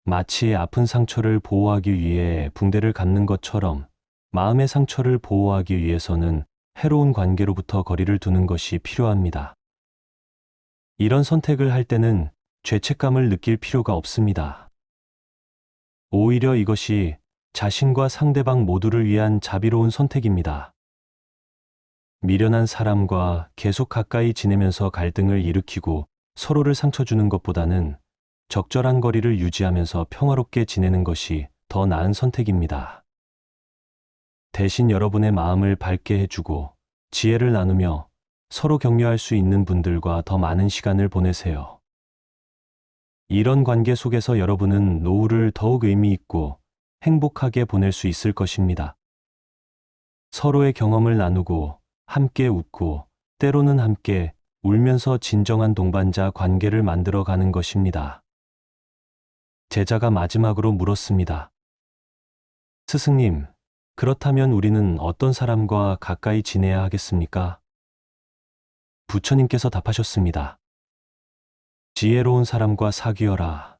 마치 아픈 상처를 보호하기 위해 붕대를 감는 것처럼 마음의 상처를 보호하기 위해서는 해로운 관계로부터 거리를 두는 것이 필요합니다. 이런 선택을 할 때는 죄책감을 느낄 필요가 없습니다. 오히려 이것이 자신과 상대방 모두를 위한 자비로운 선택입니다. 미련한 사람과 계속 가까이 지내면서 갈등을 일으키고 서로를 상처 주는 것보다는 적절한 거리를 유지하면서 평화롭게 지내는 것이 더 나은 선택입니다. 대신 여러분의 마음을 밝게 해주고 지혜를 나누며 서로 격려할 수 있는 분들과 더 많은 시간을 보내세요. 이런 관계 속에서 여러분은 노후를 더욱 의미 있고 행복하게 보낼 수 있을 것입니다. 서로의 경험을 나누고 함께 웃고 때로는 함께 울면서 진정한 동반자 관계를 만들어 가는 것입니다. 제자가 마지막으로 물었습니다. 스승님, 그렇다면 우리는 어떤 사람과 가까이 지내야 하겠습니까? 부처님께서 답하셨습니다. 지혜로운 사람과 사귀어라.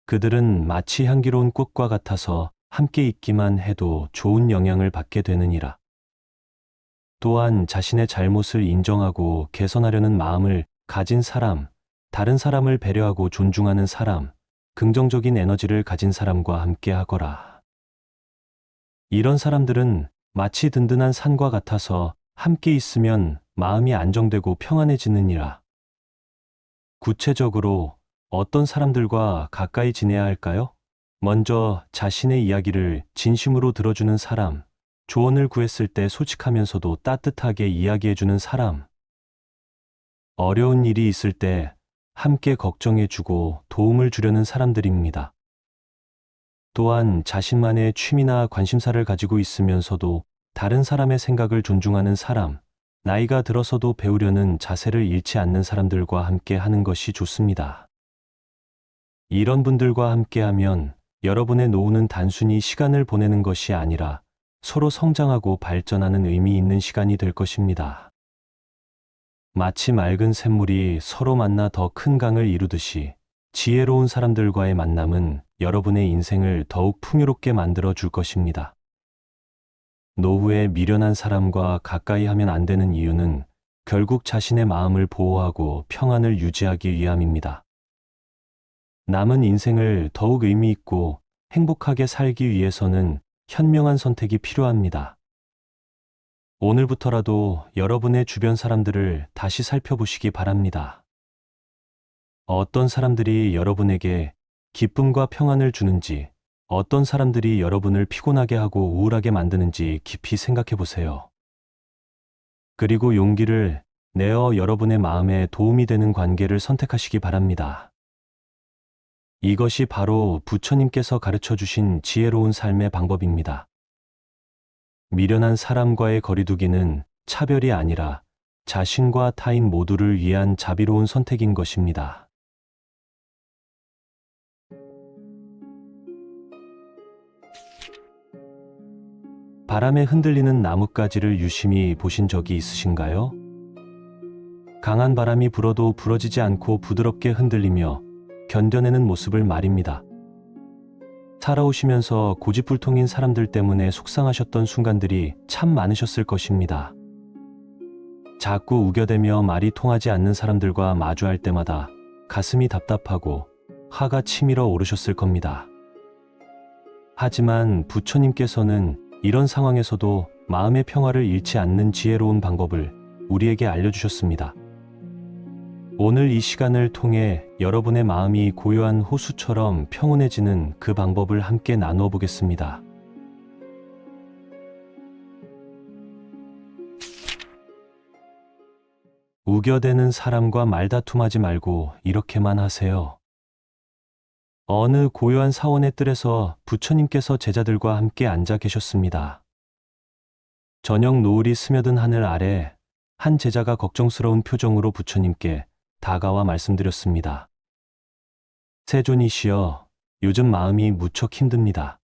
그들은 마치 향기로운 꽃과 같아서 함께 있기만 해도 좋은 영향을 받게 되느니라. 또한 자신의 잘못을 인정하고 개선하려는 마음을 가진 사람, 다른 사람을 배려하고 존중하는 사람, 긍정적인 에너지를 가진 사람과 함께 하거라. 이런 사람들은 마치 든든한 산과 같아서 함께 있으면 마음이 안정되고 평안해지느니라. 구체적으로 어떤 사람들과 가까이 지내야 할까요? 먼저 자신의 이야기를 진심으로 들어주는 사람, 조언을 구했을 때 솔직하면서도 따뜻하게 이야기해주는 사람, 어려운 일이 있을 때 함께 걱정해주고 도움을 주려는 사람들입니다. 또한 자신만의 취미나 관심사를 가지고 있으면서도 다른 사람의 생각을 존중하는 사람, 나이가 들어서도 배우려는 자세를 잃지 않는 사람들과 함께 하는 것이 좋습니다. 이런 분들과 함께하면 여러분의 노후는 단순히 시간을 보내는 것이 아니라 서로 성장하고 발전하는 의미 있는 시간이 될 것입니다. 마치 맑은 샘물이 서로 만나 더 큰 강을 이루듯이 지혜로운 사람들과의 만남은 여러분의 인생을 더욱 풍요롭게 만들어 줄 것입니다. 노후에 미련한 사람과 가까이 하면 안 되는 이유는 결국 자신의 마음을 보호하고 평안을 유지하기 위함입니다. 남은 인생을 더욱 의미 있고 행복하게 살기 위해서는 현명한 선택이 필요합니다. 오늘부터라도 여러분의 주변 사람들을 다시 살펴보시기 바랍니다. 어떤 사람들이 여러분에게 기쁨과 평안을 주는지, 어떤 사람들이 여러분을 피곤하게 하고 우울하게 만드는지 깊이 생각해 보세요. 그리고 용기를 내어 여러분의 마음에 도움이 되는 관계를 선택하시기 바랍니다. 이것이 바로 부처님께서 가르쳐 주신 지혜로운 삶의 방법입니다. 미련한 사람과의 거리두기는 차별이 아니라 자신과 타인 모두를 위한 자비로운 선택인 것입니다. 바람에 흔들리는 나뭇가지를 유심히 보신 적이 있으신가요? 강한 바람이 불어도 부러지지 않고 부드럽게 흔들리며 견뎌내는 모습을 말입니다. 살아오시면서 고집불통인 사람들 때문에 속상하셨던 순간들이 참 많으셨을 것입니다. 자꾸 우겨대며 말이 통하지 않는 사람들과 마주할 때마다 가슴이 답답하고 화가 치밀어 오르셨을 겁니다. 하지만 부처님께서는 이런 상황에서도 마음의 평화를 잃지 않는 지혜로운 방법을 우리에게 알려주셨습니다. 오늘 이 시간을 통해 여러분의 마음이 고요한 호수처럼 평온해지는 그 방법을 함께 나누어 보겠습니다. 우겨대는 사람과 말다툼하지 말고 이렇게만 하세요. 어느 고요한 사원의 뜰에서 부처님께서 제자들과 함께 앉아 계셨습니다. 저녁 노을이 스며든 하늘 아래 한 제자가 걱정스러운 표정으로 부처님께 다가와 말씀드렸습니다. 세존이시여, 요즘 마음이 무척 힘듭니다.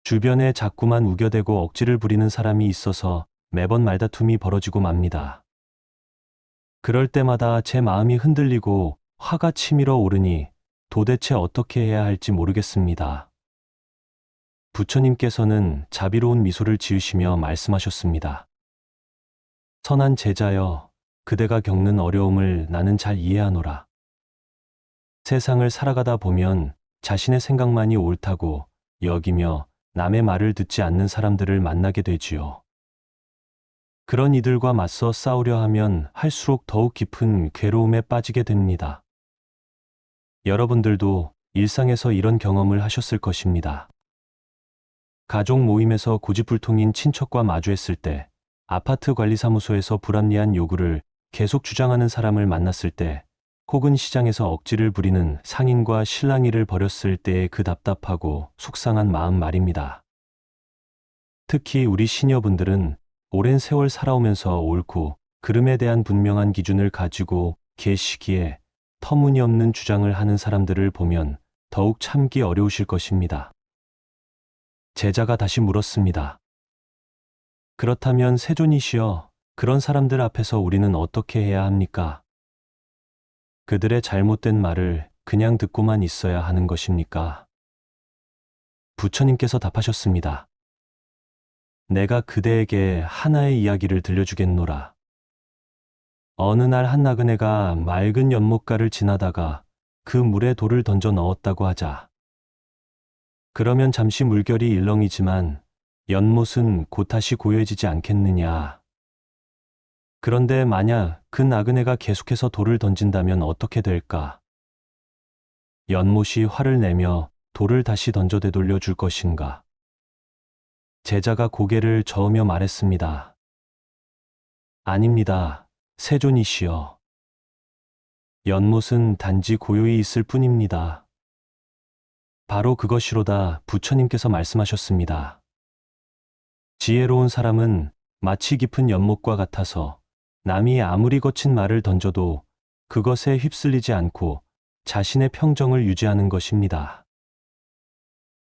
주변에 자꾸만 우겨대고 억지를 부리는 사람이 있어서 매번 말다툼이 벌어지고 맙니다. 그럴 때마다 제 마음이 흔들리고 화가 치밀어 오르니 도대체 어떻게 해야 할지 모르겠습니다. 부처님께서는 자비로운 미소를 지으시며 말씀하셨습니다. 선한 제자여, 그대가 겪는 어려움을 나는 잘 이해하노라. 세상을 살아가다 보면 자신의 생각만이 옳다고 여기며 남의 말을 듣지 않는 사람들을 만나게 되지요. 그런 이들과 맞서 싸우려 하면 할수록 더욱 깊은 괴로움에 빠지게 됩니다. 여러분들도 일상에서 이런 경험을 하셨을 것입니다. 가족 모임에서 고집불통인 친척과 마주했을 때, 아파트 관리사무소에서 불합리한 요구를 계속 주장하는 사람을 만났을 때, 혹은 시장에서 억지를 부리는 상인과 실랑이를 벌였을 때의 그 답답하고 속상한 마음 말입니다. 특히 우리 시니어분들은 오랜 세월 살아오면서 옳고 그름에 대한 분명한 기준을 가지고 계시기에 터무니없는 주장을 하는 사람들을 보면 더욱 참기 어려우실 것입니다. 제자가 다시 물었습니다. 그렇다면 세존이시여, 그런 사람들 앞에서 우리는 어떻게 해야 합니까? 그들의 잘못된 말을 그냥 듣고만 있어야 하는 것입니까? 부처님께서 답하셨습니다. 내가 그대에게 하나의 이야기를 들려주겠노라. 어느 날 한 나그네가 맑은 연못가를 지나다가 그 물에 돌을 던져 넣었다고 하자. 그러면 잠시 물결이 일렁이지만 연못은 곧 다시 고요해지지 않겠느냐. 그런데 만약 그 나그네가 계속해서 돌을 던진다면 어떻게 될까? 연못이 화를 내며 돌을 다시 던져 되돌려 줄 것인가? 제자가 고개를 저으며 말했습니다. 아닙니다. 세존이시여. 연못은 단지 고요히 있을 뿐입니다. 바로 그것이로다. 부처님께서 말씀하셨습니다. 지혜로운 사람은 마치 깊은 연못과 같아서 남이 아무리 거친 말을 던져도 그것에 휩쓸리지 않고 자신의 평정을 유지하는 것입니다.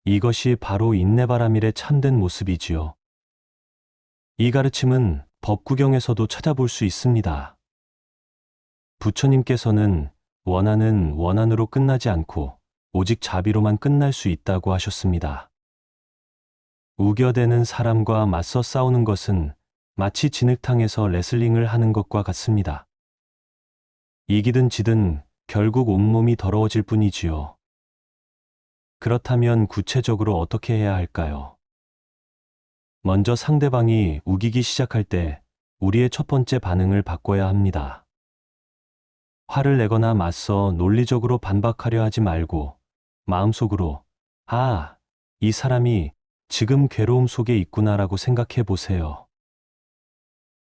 이것이 바로 인내바라밀의 참된 모습이지요. 이 가르침은 법구경에서도 찾아볼 수 있습니다. 부처님께서는 원한은 원한으로 끝나지 않고 오직 자비로만 끝날 수 있다고 하셨습니다. 우겨대는 사람과 맞서 싸우는 것은 마치 진흙탕에서 레슬링을 하는 것과 같습니다. 이기든 지든 결국 온몸이 더러워질 뿐이지요. 그렇다면 구체적으로 어떻게 해야 할까요? 먼저 상대방이 우기기 시작할 때 우리의 첫 번째 반응을 바꿔야 합니다. 화를 내거나 맞서 논리적으로 반박하려 하지 말고 마음속으로 아, 이 사람이 지금 괴로움 속에 있구나라고 생각해 보세요.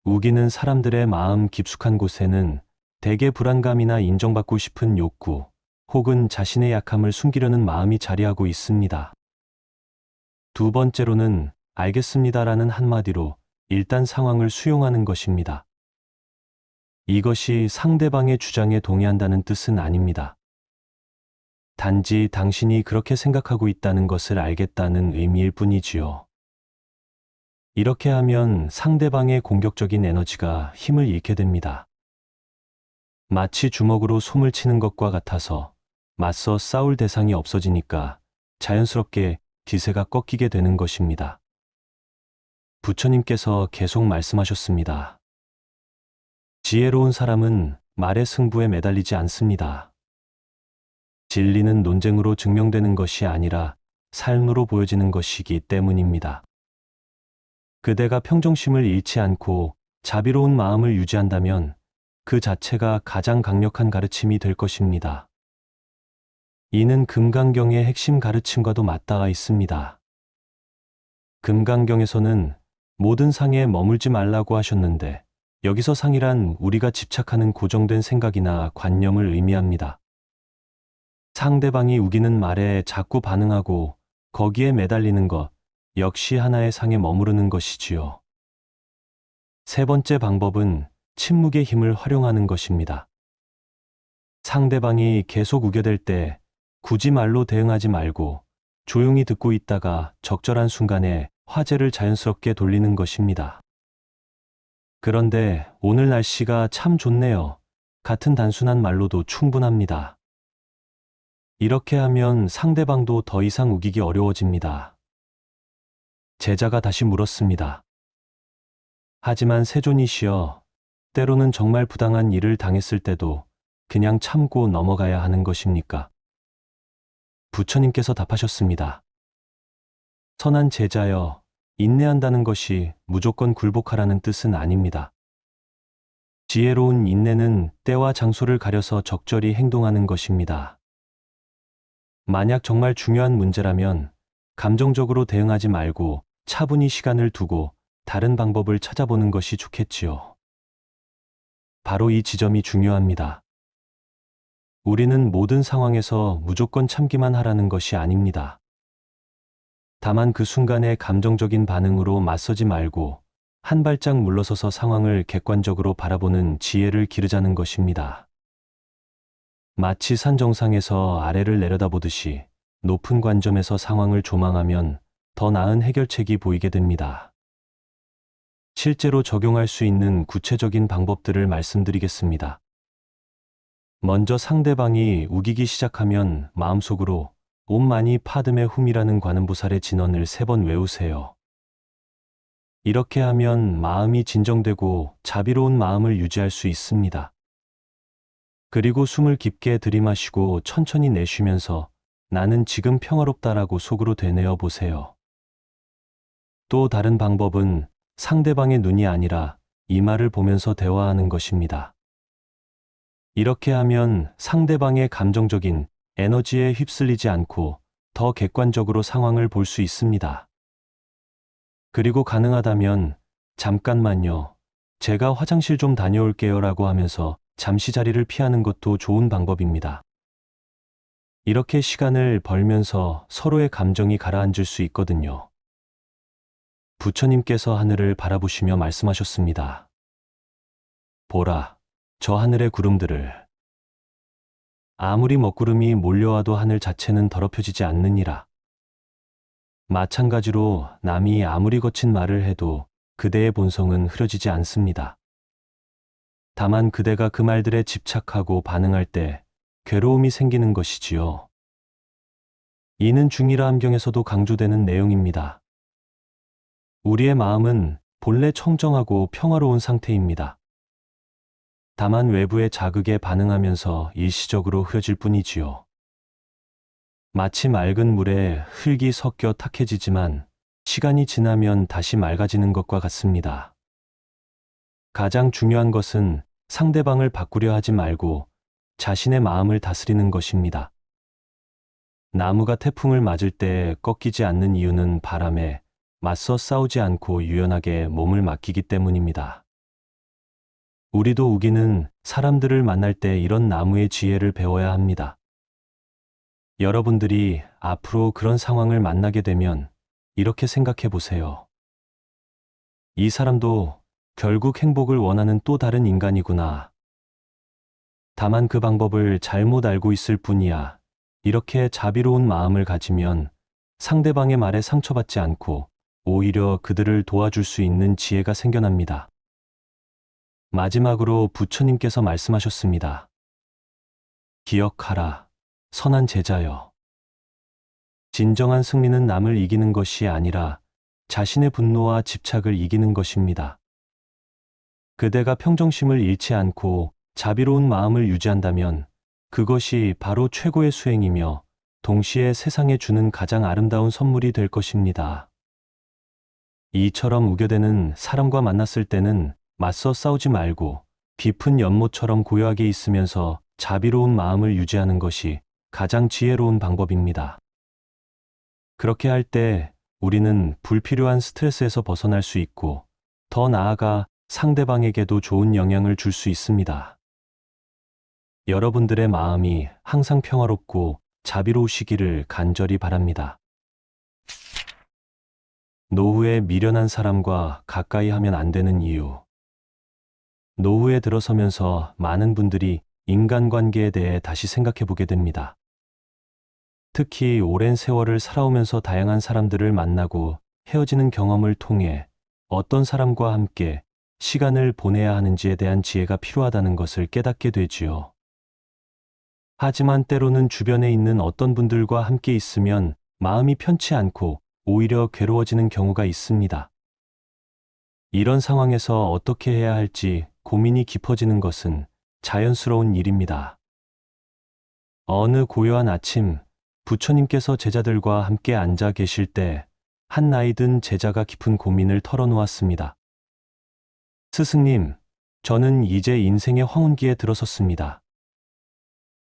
우기는 사람들의 마음 깊숙한 곳에는 대개 불안감이나 인정받고 싶은 욕구 혹은 자신의 약함을 숨기려는 마음이 자리하고 있습니다. 두 번째로는 알겠습니다라는 한마디로 일단 상황을 수용하는 것입니다. 이것이 상대방의 주장에 동의한다는 뜻은 아닙니다. 단지 당신이 그렇게 생각하고 있다는 것을 알겠다는 의미일 뿐이지요. 이렇게 하면 상대방의 공격적인 에너지가 힘을 잃게 됩니다. 마치 주먹으로 솜을 치는 것과 같아서 맞서 싸울 대상이 없어지니까 자연스럽게 기세가 꺾이게 되는 것입니다. 부처님께서 계속 말씀하셨습니다. 지혜로운 사람은 말의 승부에 매달리지 않습니다. 진리는 논쟁으로 증명되는 것이 아니라 삶으로 보여지는 것이기 때문입니다. 그대가 평정심을 잃지 않고 자비로운 마음을 유지한다면 그 자체가 가장 강력한 가르침이 될 것입니다. 이는 금강경의 핵심 가르침과도 맞닿아 있습니다. 금강경에서는 모든 상에 머물지 말라고 하셨는데 여기서 상이란 우리가 집착하는 고정된 생각이나 관념을 의미합니다. 상대방이 우기는 말에 자꾸 반응하고 거기에 매달리는 것 역시 하나의 상에 머무르는 것이지요. 세 번째 방법은 침묵의 힘을 활용하는 것입니다. 상대방이 계속 우겨댈 때 굳이 말로 대응하지 말고 조용히 듣고 있다가 적절한 순간에 화제를 자연스럽게 돌리는 것입니다. 그런데 오늘 날씨가 참 좋네요. 같은 단순한 말로도 충분합니다. 이렇게 하면 상대방도 더 이상 우기기 어려워집니다. 제자가 다시 물었습니다. 하지만 세존이시여, 때로는 정말 부당한 일을 당했을 때도 그냥 참고 넘어가야 하는 것입니까? 부처님께서 답하셨습니다. 선한 제자여, 인내한다는 것이 무조건 굴복하라는 뜻은 아닙니다. 지혜로운 인내는 때와 장소를 가려서 적절히 행동하는 것입니다. 만약 정말 중요한 문제라면 감정적으로 대응하지 말고 차분히 시간을 두고 다른 방법을 찾아보는 것이 좋겠지요. 바로 이 지점이 중요합니다. 우리는 모든 상황에서 무조건 참기만 하라는 것이 아닙니다. 다만 그 순간의 감정적인 반응으로 맞서지 말고 한 발짝 물러서서 상황을 객관적으로 바라보는 지혜를 기르자는 것입니다. 마치 산 정상에서 아래를 내려다보듯이 높은 관점에서 상황을 조망하면 더 나은 해결책이 보이게 됩니다. 실제로 적용할 수 있는 구체적인 방법들을 말씀드리겠습니다. 먼저 상대방이 우기기 시작하면 마음속으로 옴 마니 파드메 훔이라는 관음보살의 진언을 3번 외우세요. 이렇게 하면 마음이 진정되고 자비로운 마음을 유지할 수 있습니다. 그리고 숨을 깊게 들이마시고 천천히 내쉬면서 나는 지금 평화롭다라고 속으로 되뇌어 보세요. 또 다른 방법은 상대방의 눈이 아니라 이마를 보면서 대화하는 것입니다. 이렇게 하면 상대방의 감정적인 에너지에 휩쓸리지 않고 더 객관적으로 상황을 볼 수 있습니다. 그리고 가능하다면 잠깐만요. 제가 화장실 좀 다녀올게요 라고 하면서 잠시 자리를 피하는 것도 좋은 방법입니다. 이렇게 시간을 벌면서 서로의 감정이 가라앉을 수 있거든요. 부처님께서 하늘을 바라보시며 말씀하셨습니다. 보라, 저 하늘의 구름들을. 아무리 먹구름이 몰려와도 하늘 자체는 더럽혀지지 않느니라. 마찬가지로 남이 아무리 거친 말을 해도 그대의 본성은 흐려지지 않습니다. 다만 그대가 그 말들에 집착하고 반응할 때 괴로움이 생기는 것이지요. 이는 중이라 함경에서도 강조되는 내용입니다. 우리의 마음은 본래 청정하고 평화로운 상태입니다. 다만 외부의 자극에 반응하면서 일시적으로 흐려질 뿐이지요. 마치 맑은 물에 흙이 섞여 탁해지지만 시간이 지나면 다시 맑아지는 것과 같습니다. 가장 중요한 것은 상대방을 바꾸려 하지 말고 자신의 마음을 다스리는 것입니다. 나무가 태풍을 맞을 때 꺾이지 않는 이유는 바람에 맞서 싸우지 않고 유연하게 몸을 맡기기 때문입니다. 우리도 우기는 사람들을 만날 때 이런 나무의 지혜를 배워야 합니다. 여러분들이 앞으로 그런 상황을 만나게 되면 이렇게 생각해 보세요. 이 사람도 결국 행복을 원하는 또 다른 인간이구나. 다만 그 방법을 잘못 알고 있을 뿐이야. 이렇게 자비로운 마음을 가지면 상대방의 말에 상처받지 않고 오히려 그들을 도와줄 수 있는 지혜가 생겨납니다. 마지막으로 부처님께서 말씀하셨습니다. 기억하라, 선한 제자여. 진정한 승리는 남을 이기는 것이 아니라 자신의 분노와 집착을 이기는 것입니다. 그대가 평정심을 잃지 않고 자비로운 마음을 유지한다면 그것이 바로 최고의 수행이며 동시에 세상에 주는 가장 아름다운 선물이 될 것입니다. 이처럼 우겨대는 사람과 만났을 때는 맞서 싸우지 말고 깊은 연못처럼 고요하게 있으면서 자비로운 마음을 유지하는 것이 가장 지혜로운 방법입니다. 그렇게 할 때 우리는 불필요한 스트레스에서 벗어날 수 있고 더 나아가 상대방에게도 좋은 영향을 줄 수 있습니다. 여러분들의 마음이 항상 평화롭고 자비로우시기를 간절히 바랍니다. 노후에 미련한 사람과 가까이 하면 안 되는 이유. 노후에 들어서면서 많은 분들이 인간관계에 대해 다시 생각해 보게 됩니다. 특히 오랜 세월을 살아오면서 다양한 사람들을 만나고 헤어지는 경험을 통해 어떤 사람과 함께 시간을 보내야 하는지에 대한 지혜가 필요하다는 것을 깨닫게 되지요. 하지만 때로는 주변에 있는 어떤 분들과 함께 있으면 마음이 편치 않고 오히려 괴로워지는 경우가 있습니다. 이런 상황에서 어떻게 해야 할지 고민이 깊어지는 것은 자연스러운 일입니다. 어느 고요한 아침, 부처님께서 제자들과 함께 앉아 계실 때 한 나이 든 제자가 깊은 고민을 털어놓았습니다. 스승님, 저는 이제 인생의 황혼기에 들어섰습니다.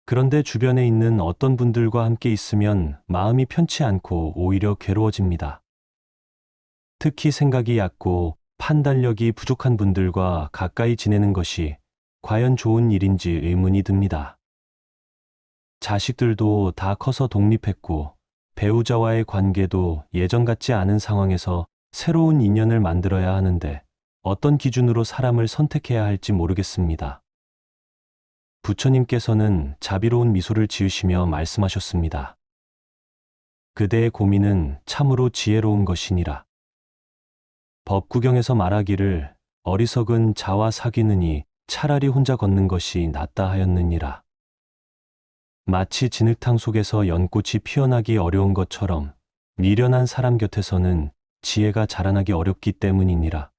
그런데 주변에 있는 어떤 분들과 함께 있으면 마음이 편치 않고 오히려 괴로워집니다. 특히 생각이 얕고 판단력이 부족한 분들과 가까이 지내는 것이 과연 좋은 일인지 의문이 듭니다. 자식들도 다 커서 독립했고 배우자와의 관계도 예전 같지 않은 상황에서 새로운 인연을 만들어야 하는데 어떤 기준으로 사람을 선택해야 할지 모르겠습니다. 부처님께서는 자비로운 미소를 지으시며 말씀하셨습니다. 그대의 고민은 참으로 지혜로운 것이니라. 법구경에서 말하기를 어리석은 자와 사귀느니 차라리 혼자 걷는 것이 낫다 하였느니라. 마치 진흙탕 속에서 연꽃이 피어나기 어려운 것처럼 미련한 사람 곁에서는 지혜가 자라나기 어렵기 때문이니라.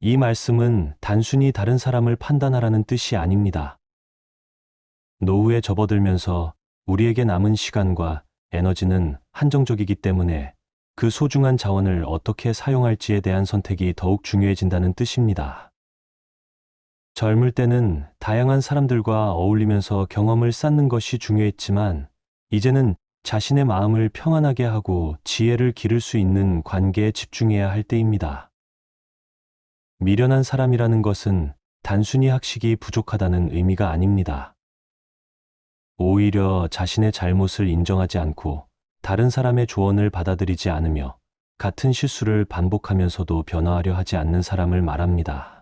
이 말씀은 단순히 다른 사람을 판단하라는 뜻이 아닙니다. 노후에 접어들면서 우리에게 남은 시간과 에너지는 한정적이기 때문에 그 소중한 자원을 어떻게 사용할지에 대한 선택이 더욱 중요해진다는 뜻입니다. 젊을 때는 다양한 사람들과 어울리면서 경험을 쌓는 것이 중요했지만 이제는 자신의 마음을 평안하게 하고 지혜를 기를 수 있는 관계에 집중해야 할 때입니다. 미련한 사람이라는 것은 단순히 학식이 부족하다는 의미가 아닙니다. 오히려 자신의 잘못을 인정하지 않고 다른 사람의 조언을 받아들이지 않으며 같은 실수를 반복하면서도 변화하려 하지 않는 사람을 말합니다.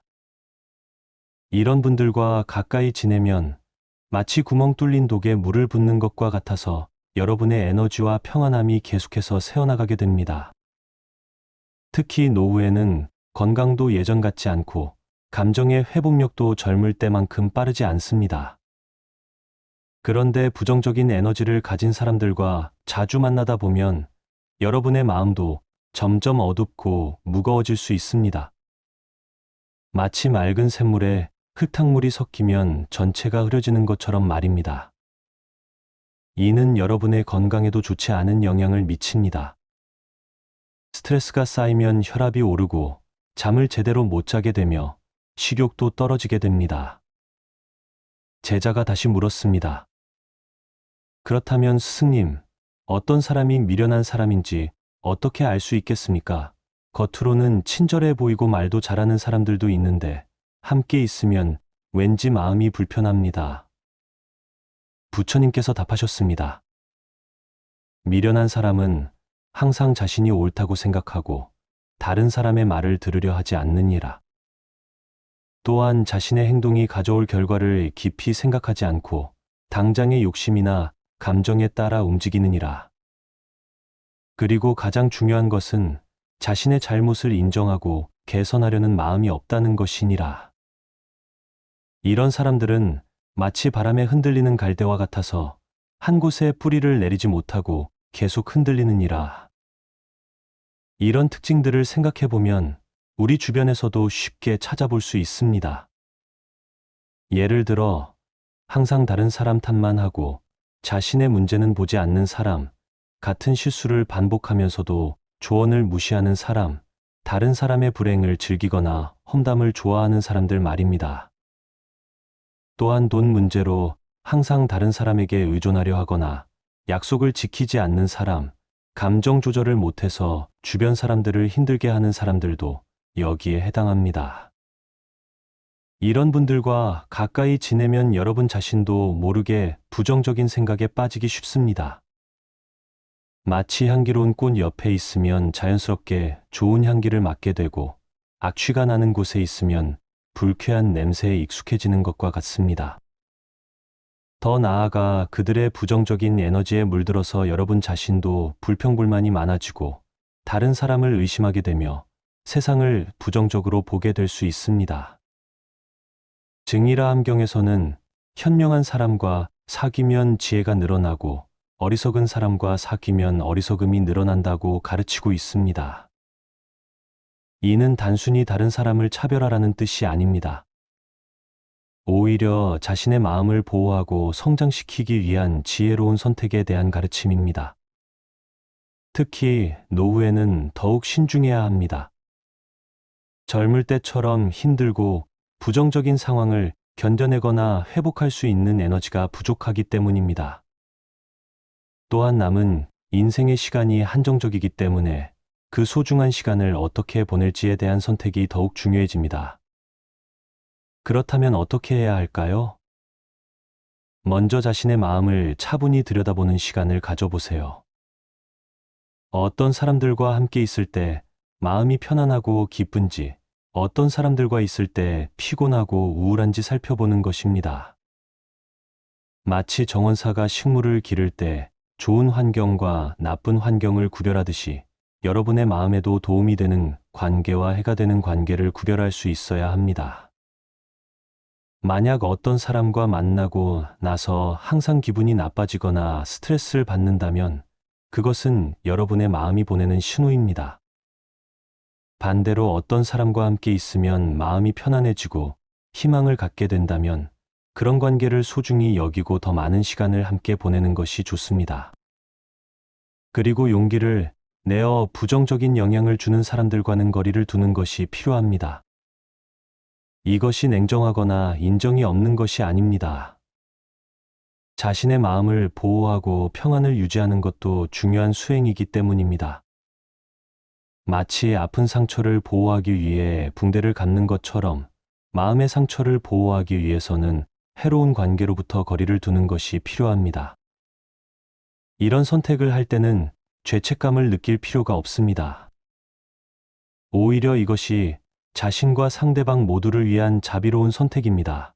이런 분들과 가까이 지내면 마치 구멍 뚫린 독에 물을 붓는 것과 같아서 여러분의 에너지와 평안함이 계속해서 새어나가게 됩니다. 특히 노후에는 건강도 예전 같지 않고 감정의 회복력도 젊을 때만큼 빠르지 않습니다. 그런데 부정적인 에너지를 가진 사람들과 자주 만나다 보면 여러분의 마음도 점점 어둡고 무거워질 수 있습니다. 마치 맑은 샘물에 흙탕물이 섞이면 전체가 흐려지는 것처럼 말입니다. 이는 여러분의 건강에도 좋지 않은 영향을 미칩니다. 스트레스가 쌓이면 혈압이 오르고 잠을 제대로 못 자게 되며 식욕도 떨어지게 됩니다. 제자가 다시 물었습니다. 그렇다면 스승님, 어떤 사람이 미련한 사람인지 어떻게 알 수 있겠습니까? 겉으로는 친절해 보이고 말도 잘하는 사람들도 있는데 함께 있으면 왠지 마음이 불편합니다. 부처님께서 답하셨습니다. 미련한 사람은 항상 자신이 옳다고 생각하고 다른 사람의 말을 들으려 하지 않느니라. 또한 자신의 행동이 가져올 결과를 깊이 생각하지 않고 당장의 욕심이나 감정에 따라 움직이느니라. 그리고 가장 중요한 것은 자신의 잘못을 인정하고 개선하려는 마음이 없다는 것이니라. 이런 사람들은 마치 바람에 흔들리는 갈대와 같아서 한 곳에 뿌리를 내리지 못하고 계속 흔들리느니라. 이런 특징들을 생각해보면 우리 주변에서도 쉽게 찾아볼 수 있습니다. 예를 들어 항상 다른 사람 탓만 하고 자신의 문제는 보지 않는 사람, 같은 실수를 반복하면서도 조언을 무시하는 사람, 다른 사람의 불행을 즐기거나 험담을 좋아하는 사람들 말입니다. 또한 돈 문제로 항상 다른 사람에게 의존하려 하거나 약속을 지키지 않는 사람, 감정 조절을 못해서 주변 사람들을 힘들게 하는 사람들도 여기에 해당합니다. 이런 분들과 가까이 지내면 여러분 자신도 모르게 부정적인 생각에 빠지기 쉽습니다. 마치 향기로운 꽃 옆에 있으면 자연스럽게 좋은 향기를 맡게 되고 악취가 나는 곳에 있으면 불쾌한 냄새에 익숙해지는 것과 같습니다. 더 나아가 그들의 부정적인 에너지에 물들어서 여러분 자신도 불평불만이 많아지고 다른 사람을 의심하게 되며 세상을 부정적으로 보게 될 수 있습니다. 증이라 함경에서는 현명한 사람과 사귀면 지혜가 늘어나고 어리석은 사람과 사귀면 어리석음이 늘어난다고 가르치고 있습니다. 이는 단순히 다른 사람을 차별하라는 뜻이 아닙니다. 오히려 자신의 마음을 보호하고 성장시키기 위한 지혜로운 선택에 대한 가르침입니다. 특히 노후에는 더욱 신중해야 합니다. 젊을 때처럼 힘들고 부정적인 상황을 견뎌내거나 회복할 수 있는 에너지가 부족하기 때문입니다. 또한 남은 인생의 시간이 한정적이기 때문에 그 소중한 시간을 어떻게 보낼지에 대한 선택이 더욱 중요해집니다. 그렇다면 어떻게 해야 할까요? 먼저 자신의 마음을 차분히 들여다보는 시간을 가져보세요. 어떤 사람들과 함께 있을 때 마음이 편안하고 기쁜지, 어떤 사람들과 있을 때 피곤하고 우울한지 살펴보는 것입니다. 마치 정원사가 식물을 기를 때 좋은 환경과 나쁜 환경을 구별하듯이 여러분의 마음에도 도움이 되는 관계와 해가 되는 관계를 구별할 수 있어야 합니다. 만약 어떤 사람과 만나고 나서 항상 기분이 나빠지거나 스트레스를 받는다면 그것은 여러분의 마음이 보내는 신호입니다. 반대로 어떤 사람과 함께 있으면 마음이 편안해지고 희망을 갖게 된다면 그런 관계를 소중히 여기고 더 많은 시간을 함께 보내는 것이 좋습니다. 그리고 용기를 내어 부정적인 영향을 주는 사람들과는 거리를 두는 것이 필요합니다. 이것이 냉정하거나 인정이 없는 것이 아닙니다. 자신의 마음을 보호하고 평안을 유지하는 것도 중요한 수행이기 때문입니다. 마치 아픈 상처를 보호하기 위해 붕대를 감는 것처럼 마음의 상처를 보호하기 위해서는 해로운 관계로부터 거리를 두는 것이 필요합니다. 이런 선택을 할 때는 죄책감을 느낄 필요가 없습니다. 오히려 이것이 자신과 상대방 모두를 위한 자비로운 선택입니다.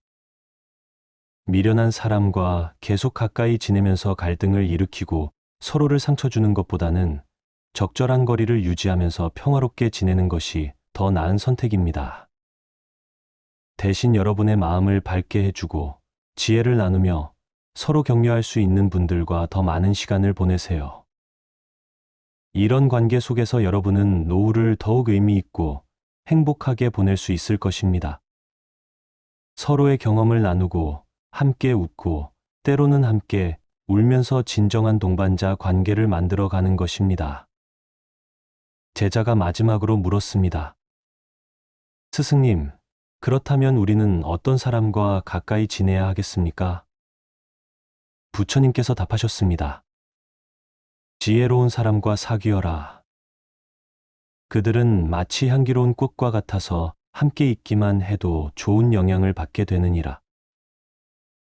미련한 사람과 계속 가까이 지내면서 갈등을 일으키고 서로를 상처 주는 것보다는 적절한 거리를 유지하면서 평화롭게 지내는 것이 더 나은 선택입니다. 대신 여러분의 마음을 밝게 해주고 지혜를 나누며 서로 격려할 수 있는 분들과 더 많은 시간을 보내세요. 이런 관계 속에서 여러분은 노후를 더욱 의미 있고 행복하게 보낼 수 있을 것입니다. 서로의 경험을 나누고 함께 웃고 때로는 함께 울면서 진정한 동반자 관계를 만들어 가는 것입니다. 제자가 마지막으로 물었습니다. 스승님, 그렇다면 우리는 어떤 사람과 가까이 지내야 하겠습니까? 부처님께서 답하셨습니다. 지혜로운 사람과 사귀어라. 그들은 마치 향기로운 꽃과 같아서 함께 있기만 해도 좋은 영향을 받게 되느니라.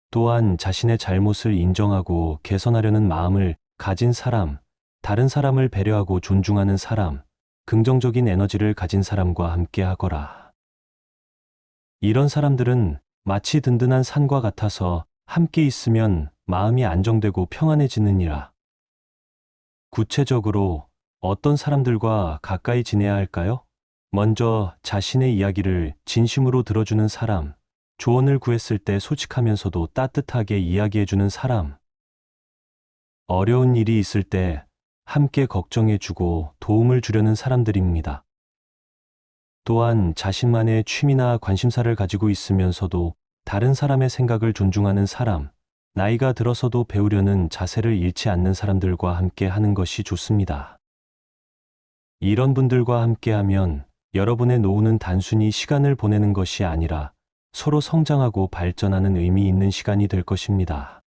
또한 자신의 잘못을 인정하고 개선하려는 마음을 가진 사람, 다른 사람을 배려하고 존중하는 사람, 긍정적인 에너지를 가진 사람과 함께 하거라. 이런 사람들은 마치 든든한 산과 같아서 함께 있으면 마음이 안정되고 평안해지느니라. 구체적으로 어떤 사람들과 가까이 지내야 할까요? 먼저 자신의 이야기를 진심으로 들어주는 사람, 조언을 구했을 때 솔직하면서도 따뜻하게 이야기해주는 사람, 어려운 일이 있을 때 함께 걱정해주고 도움을 주려는 사람들입니다. 또한 자신만의 취미나 관심사를 가지고 있으면서도 다른 사람의 생각을 존중하는 사람, 나이가 들어서도 배우려는 자세를 잃지 않는 사람들과 함께 하는 것이 좋습니다. 이런 분들과 함께하면 여러분의 노후는 단순히 시간을 보내는 것이 아니라 서로 성장하고 발전하는 의미 있는 시간이 될 것입니다.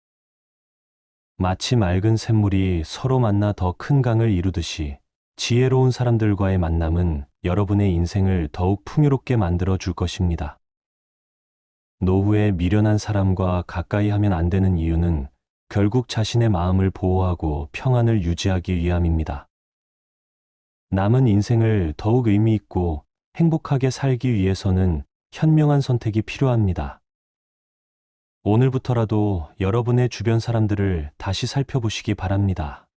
마치 맑은 샘물이 서로 만나 더 큰 강을 이루듯이 지혜로운 사람들과의 만남은 여러분의 인생을 더욱 풍요롭게 만들어 줄 것입니다. 노후에 미련한 사람과 가까이 하면 안 되는 이유는 결국 자신의 마음을 보호하고 평안을 유지하기 위함입니다. 남은 인생을 더욱 의미 있고 행복하게 살기 위해서는 현명한 선택이 필요합니다. 오늘부터라도 여러분의 주변 사람들을 다시 살펴보시기 바랍니다.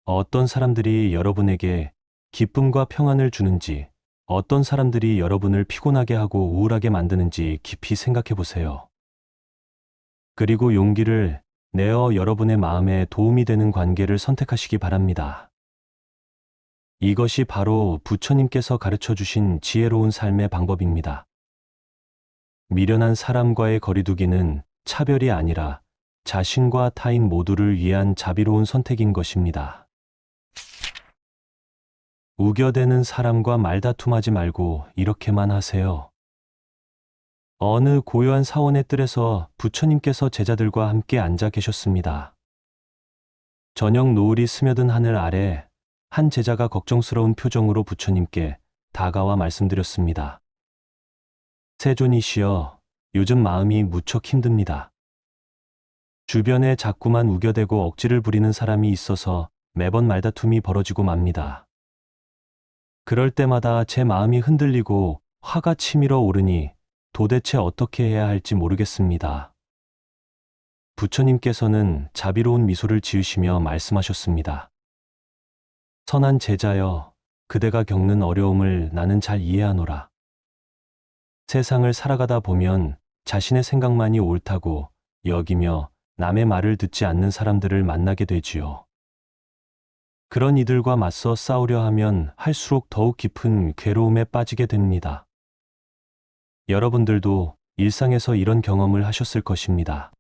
어떤 사람들이 여러분에게 기쁨과 평안을 주는지, 어떤 사람들이 여러분을 피곤하게 하고 우울하게 만드는지 깊이 생각해 보세요. 그리고 용기를 내어 여러분의 마음에 도움이 되는 관계를 선택하시기 바랍니다. 이것이 바로 부처님께서 가르쳐 주신 지혜로운 삶의 방법입니다. 미련한 사람과의 거리두기는 차별이 아니라 자신과 타인 모두를 위한 자비로운 선택인 것입니다. 우겨대는 사람과 말다툼하지 말고 이렇게만 하세요. 어느 고요한 사원의 뜰에서 부처님께서 제자들과 함께 앉아 계셨습니다. 저녁 노을이 스며든 하늘 아래 한 제자가 걱정스러운 표정으로 부처님께 다가와 말씀드렸습니다. 세존이시여, 요즘 마음이 무척 힘듭니다. 주변에 자꾸만 우겨대고 억지를 부리는 사람이 있어서 매번 말다툼이 벌어지고 맙니다. 그럴 때마다 제 마음이 흔들리고 화가 치밀어 오르니 도대체 어떻게 해야 할지 모르겠습니다. 부처님께서는 자비로운 미소를 지으시며 말씀하셨습니다. 선한 제자여, 그대가 겪는 어려움을 나는 잘 이해하노라. 세상을 살아가다 보면 자신의 생각만이 옳다고 여기며 남의 말을 듣지 않는 사람들을 만나게 되지요. 그런 이들과 맞서 싸우려 하면 할수록 더욱 깊은 괴로움에 빠지게 됩니다. 여러분들도 일상에서 이런 경험을 하셨을 것입니다.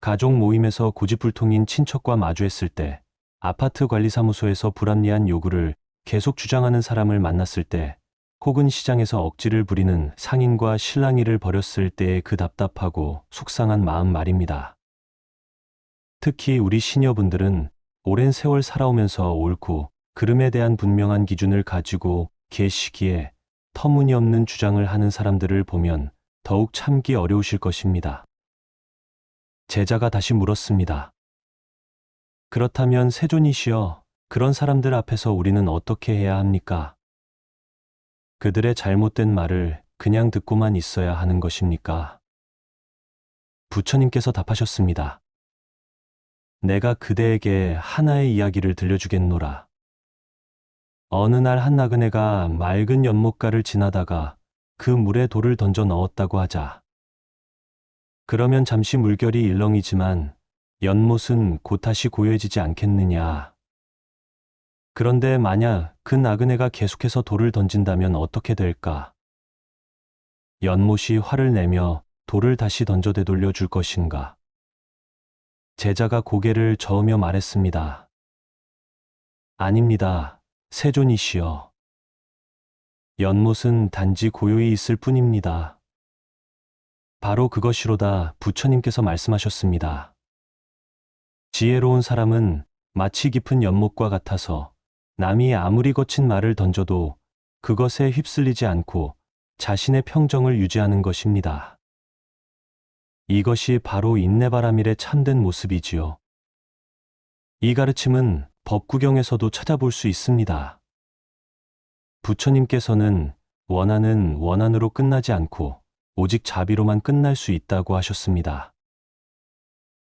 가족 모임에서 고집불통인 친척과 마주했을 때, 아파트 관리사무소에서 불합리한 요구를 계속 주장하는 사람을 만났을 때, 혹은 시장에서 억지를 부리는 상인과 실랑이를 벌였을 때의 그 답답하고 속상한 마음 말입니다. 특히 우리 시니어분들은 오랜 세월 살아오면서 옳고 그름에 대한 분명한 기준을 가지고 계시기에 터무니없는 주장을 하는 사람들을 보면 더욱 참기 어려우실 것입니다. 제자가 다시 물었습니다. 그렇다면 세존이시여, 그런 사람들 앞에서 우리는 어떻게 해야 합니까? 그들의 잘못된 말을 그냥 듣고만 있어야 하는 것입니까? 부처님께서 답하셨습니다. 내가 그대에게 하나의 이야기를 들려주겠노라. 어느 날 한 나그네가 맑은 연못가를 지나다가 그 물에 돌을 던져 넣었다고 하자. 그러면 잠시 물결이 일렁이지만 연못은 곧 다시 고요해지지 않겠느냐. 그런데 만약 그 나그네가 계속해서 돌을 던진다면 어떻게 될까? 연못이 화를 내며 돌을 다시 던져 되돌려 줄 것인가? 제자가 고개를 저으며 말했습니다. 아닙니다. 세존이시여. 연못은 단지 고요히 있을 뿐입니다. 바로 그것이로다. 부처님께서 말씀하셨습니다. 지혜로운 사람은 마치 깊은 연못과 같아서 남이 아무리 거친 말을 던져도 그것에 휩쓸리지 않고 자신의 평정을 유지하는 것입니다. 이것이 바로 인내바라밀의 참된 모습이지요. 이 가르침은 법구경에서도 찾아볼 수 있습니다. 부처님께서는 원한은 원한으로 끝나지 않고 오직 자비로만 끝날 수 있다고 하셨습니다.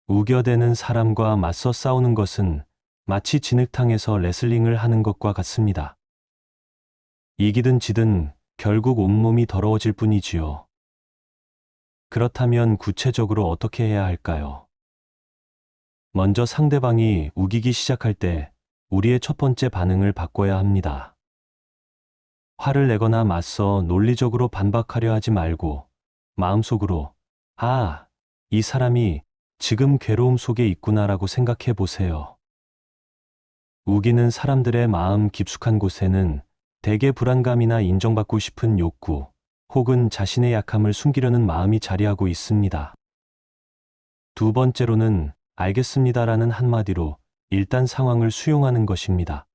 우겨대는 사람과 맞서 싸우는 것은 마치 진흙탕에서 레슬링을 하는 것과 같습니다. 이기든 지든 결국 온몸이 더러워질 뿐이지요. 그렇다면 구체적으로 어떻게 해야 할까요? 먼저 상대방이 우기기 시작할 때 우리의 첫 번째 반응을 바꿔야 합니다. 화를 내거나 맞서 논리적으로 반박하려 하지 말고 마음속으로 아, 이 사람이 지금 괴로움 속에 있구나라고 생각해 보세요. 우기는 사람들의 마음 깊숙한 곳에는 대개 불안감이나 인정받고 싶은 욕구 혹은 자신의 약함을 숨기려는 마음이 자리하고 있습니다. 두 번째로는 알겠습니다라는 한마디로 일단 상황을 수용하는 것입니다.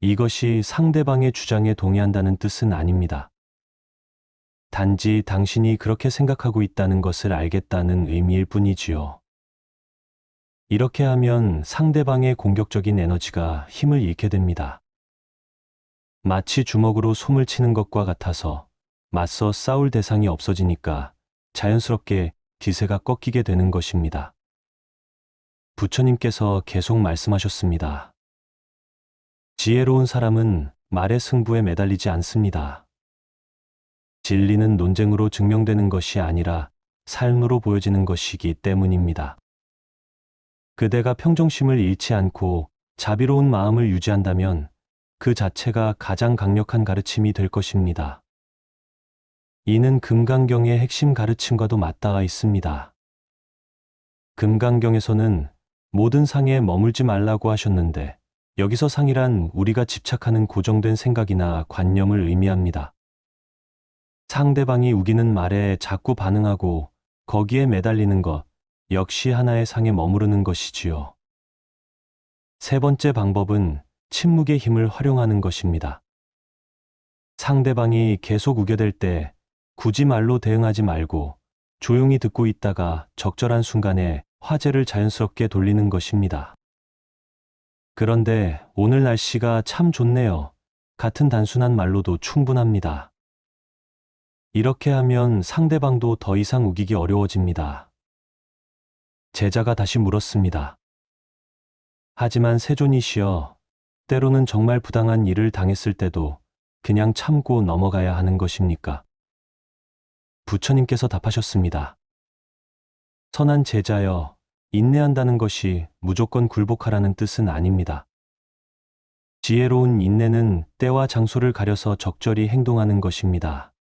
이것이 상대방의 주장에 동의한다는 뜻은 아닙니다. 단지 당신이 그렇게 생각하고 있다는 것을 알겠다는 의미일 뿐이지요. 이렇게 하면 상대방의 공격적인 에너지가 힘을 잃게 됩니다. 마치 주먹으로 솜을 치는 것과 같아서 맞서 싸울 대상이 없어지니까 자연스럽게 기세가 꺾이게 되는 것입니다. 부처님께서 계속 말씀하셨습니다. 지혜로운 사람은 말의 승부에 매달리지 않습니다. 진리는 논쟁으로 증명되는 것이 아니라 삶으로 보여지는 것이기 때문입니다. 그대가 평정심을 잃지 않고 자비로운 마음을 유지한다면 그 자체가 가장 강력한 가르침이 될 것입니다. 이는 금강경의 핵심 가르침과도 맞닿아 있습니다. 금강경에서는 모든 상에 머물지 말라고 하셨는데 여기서 상이란 우리가 집착하는 고정된 생각이나 관념을 의미합니다. 상대방이 우기는 말에 자꾸 반응하고 거기에 매달리는 것 역시 하나의 상에 머무르는 것이지요. 세 번째 방법은 침묵의 힘을 활용하는 것입니다. 상대방이 계속 우겨댈 때 굳이 말로 대응하지 말고 조용히 듣고 있다가 적절한 순간에 화제를 자연스럽게 돌리는 것입니다. 그런데 오늘 날씨가 참 좋네요. 같은 단순한 말로도 충분합니다. 이렇게 하면 상대방도 더 이상 우기기 어려워집니다. 제자가 다시 물었습니다. 하지만 세존이시여, 때로는 정말 부당한 일을 당했을 때도 그냥 참고 넘어가야 하는 것입니까? 부처님께서 답하셨습니다. 선한 제자여, 인내한다는 것이 무조건 굴복하라는 뜻은 아닙니다. 지혜로운 인내는 때와 장소를 가려서 적절히 행동하는 것입니다.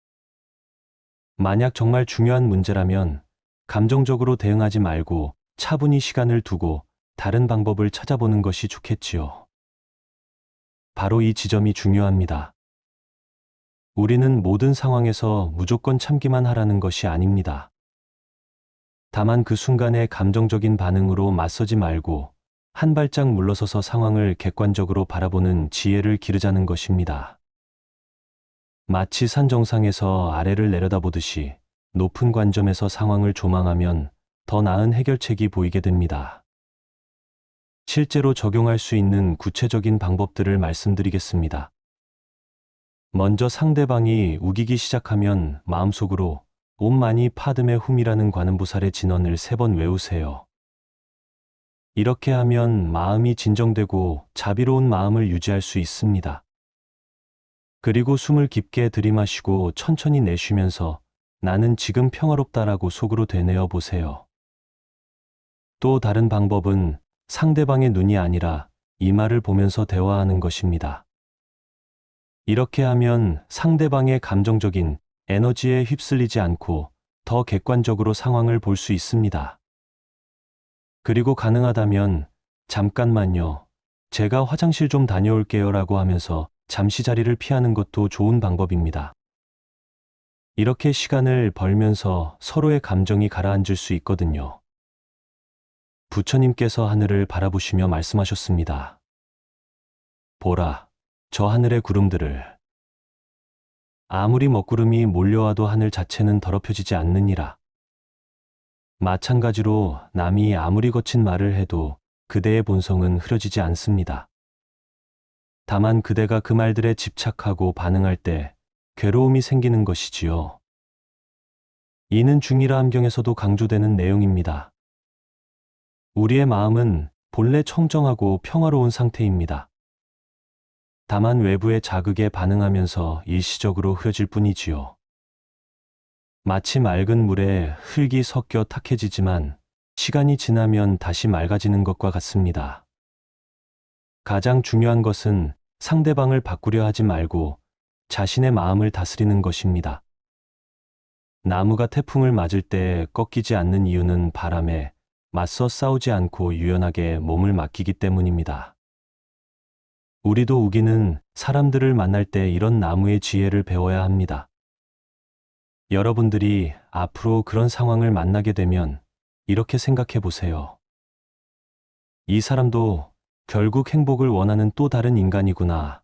만약 정말 중요한 문제라면 감정적으로 대응하지 말고 차분히 시간을 두고 다른 방법을 찾아보는 것이 좋겠지요. 바로 이 지점이 중요합니다. 우리는 모든 상황에서 무조건 참기만 하라는 것이 아닙니다. 다만 그 순간의 감정적인 반응으로 맞서지 말고 한 발짝 물러서서 상황을 객관적으로 바라보는 지혜를 기르자는 것입니다. 마치 산 정상에서 아래를 내려다보듯이 높은 관점에서 상황을 조망하면 더 나은 해결책이 보이게 됩니다. 실제로 적용할 수 있는 구체적인 방법들을 말씀드리겠습니다. 먼저 상대방이 우기기 시작하면 마음속으로 옴 마니 파드메 훔이라는 관음보살의 진언을 3번 외우세요. 이렇게 하면 마음이 진정되고 자비로운 마음을 유지할 수 있습니다. 그리고 숨을 깊게 들이마시고 천천히 내쉬면서 나는 지금 평화롭다라고 속으로 되뇌어 보세요. 또 다른 방법은 상대방의 눈이 아니라 이마를 보면서 대화하는 것입니다. 이렇게 하면 상대방의 감정적인 에너지에 휩쓸리지 않고 더 객관적으로 상황을 볼 수 있습니다. 그리고 가능하다면 잠깐만요. 제가 화장실 좀 다녀올게요 라고 하면서 잠시 자리를 피하는 것도 좋은 방법입니다. 이렇게 시간을 벌면서 서로의 감정이 가라앉을 수 있거든요. 부처님께서 하늘을 바라보시며 말씀하셨습니다. 보라, 저 하늘의 구름들을. 아무리 먹구름이 몰려와도 하늘 자체는 더럽혀지지 않느니라. 마찬가지로 남이 아무리 거친 말을 해도 그대의 본성은 흐려지지 않습니다. 다만 그대가 그 말들에 집착하고 반응할 때 괴로움이 생기는 것이지요. 이는 중일화 함경에서도 강조되는 내용입니다. 우리의 마음은 본래 청정하고 평화로운 상태입니다. 다만 외부의 자극에 반응하면서 일시적으로 흐려질 뿐이지요. 마치 맑은 물에 흙이 섞여 탁해지지만 시간이 지나면 다시 맑아지는 것과 같습니다. 가장 중요한 것은 상대방을 바꾸려 하지 말고 자신의 마음을 다스리는 것입니다. 나무가 태풍을 맞을 때 꺾이지 않는 이유는 바람에 맞서 싸우지 않고 유연하게 몸을 맡기기 때문입니다. 우리도 우기는 사람들을 만날 때 이런 나무의 지혜를 배워야 합니다. 여러분들이 앞으로 그런 상황을 만나게 되면 이렇게 생각해 보세요. 이 사람도 결국 행복을 원하는 또 다른 인간이구나.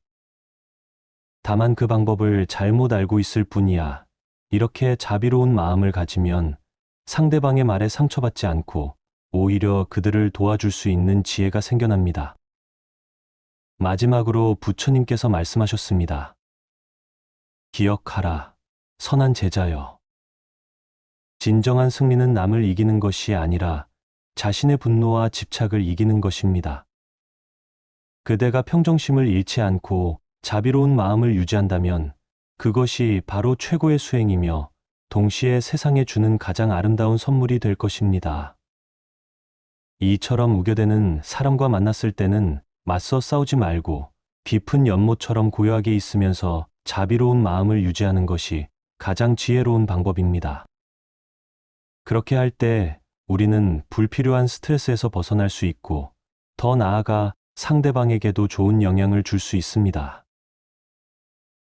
다만 그 방법을 잘못 알고 있을 뿐이야. 이렇게 자비로운 마음을 가지면 상대방의 말에 상처받지 않고 오히려 그들을 도와줄 수 있는 지혜가 생겨납니다. 마지막으로 부처님께서 말씀하셨습니다. 기억하라, 선한 제자여. 진정한 승리는 남을 이기는 것이 아니라 자신의 분노와 집착을 이기는 것입니다. 그대가 평정심을 잃지 않고 자비로운 마음을 유지한다면 그것이 바로 최고의 수행이며 동시에 세상에 주는 가장 아름다운 선물이 될 것입니다. 이처럼 우겨대는 사람과 만났을 때는 맞서 싸우지 말고 깊은 연못처럼 고요하게 있으면서 자비로운 마음을 유지하는 것이 가장 지혜로운 방법입니다. 그렇게 할 때 우리는 불필요한 스트레스에서 벗어날 수 있고 더 나아가 상대방에게도 좋은 영향을 줄 수 있습니다.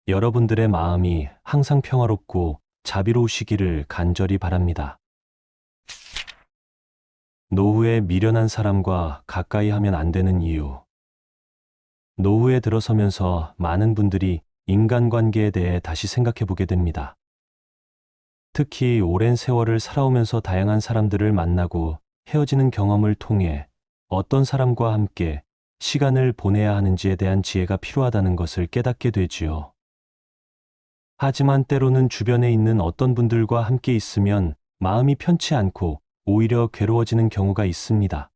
여러분들의 마음이 항상 평화롭고 자비로우시기를 간절히 바랍니다. 노후에 미련한 사람과 가까이 하면 안 되는 이유. 노후에 들어서면서 많은 분들이 인간관계에 대해 다시 생각해 보게 됩니다. 특히 오랜 세월을 살아오면서 다양한 사람들을 만나고 헤어지는 경험을 통해 어떤 사람과 함께 시간을 보내야 하는지에 대한 지혜가 필요하다는 것을 깨닫게 되지요. 하지만 때로는 주변에 있는 어떤 분들과 함께 있으면 마음이 편치 않고 오히려 괴로워지는 경우가 있습니다.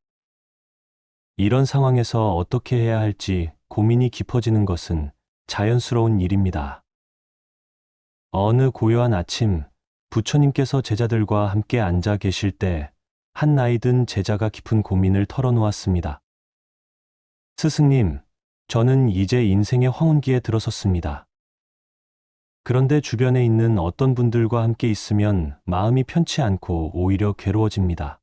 이런 상황에서 어떻게 해야 할지 고민이 깊어지는 것은 자연스러운 일입니다. 어느 고요한 아침, 부처님께서 제자들과 함께 앉아 계실 때 한 나이 든 제자가 깊은 고민을 털어놓았습니다. 스승님, 저는 이제 인생의 황혼기에 들어섰습니다. 그런데 주변에 있는 어떤 분들과 함께 있으면 마음이 편치 않고 오히려 괴로워집니다.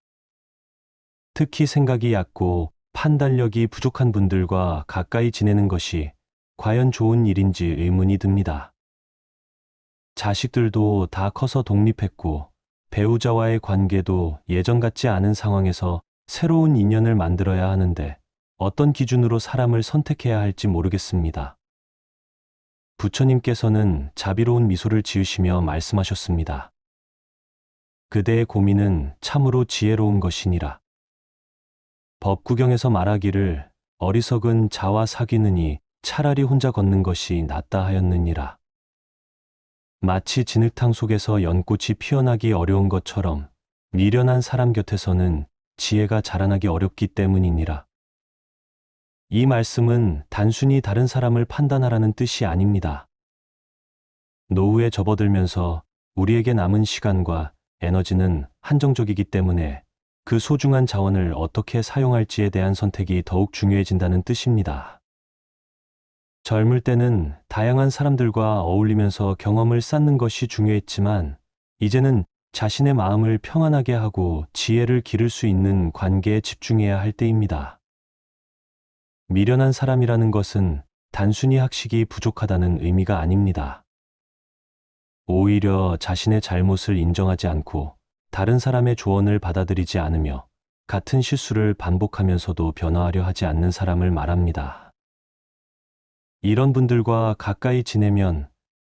특히 생각이 얕고 판단력이 부족한 분들과 가까이 지내는 것이 과연 좋은 일인지 의문이 듭니다. 자식들도 다 커서 독립했고 배우자와의 관계도 예전 같지 않은 상황에서 새로운 인연을 만들어야 하는데 어떤 기준으로 사람을 선택해야 할지 모르겠습니다. 부처님께서는 자비로운 미소를 지으시며 말씀하셨습니다. 그대의 고민은 참으로 지혜로운 것이니라. 법구경에서 말하기를 어리석은 자와 사귀느니 차라리 혼자 걷는 것이 낫다 하였느니라. 마치 진흙탕 속에서 연꽃이 피어나기 어려운 것처럼 미련한 사람 곁에서는 지혜가 자라나기 어렵기 때문이니라. 이 말씀은 단순히 다른 사람을 판단하라는 뜻이 아닙니다. 노후에 접어들면서 우리에게 남은 시간과 에너지는 한정적이기 때문에 그 소중한 자원을 어떻게 사용할지에 대한 선택이 더욱 중요해진다는 뜻입니다. 젊을 때는 다양한 사람들과 어울리면서 경험을 쌓는 것이 중요했지만 이제는 자신의 마음을 평안하게 하고 지혜를 기를 수 있는 관계에 집중해야 할 때입니다. 미련한 사람이라는 것은 단순히 학식이 부족하다는 의미가 아닙니다. 오히려 자신의 잘못을 인정하지 않고 다른 사람의 조언을 받아들이지 않으며 같은 실수를 반복하면서도 변화하려 하지 않는 사람을 말합니다. 이런 분들과 가까이 지내면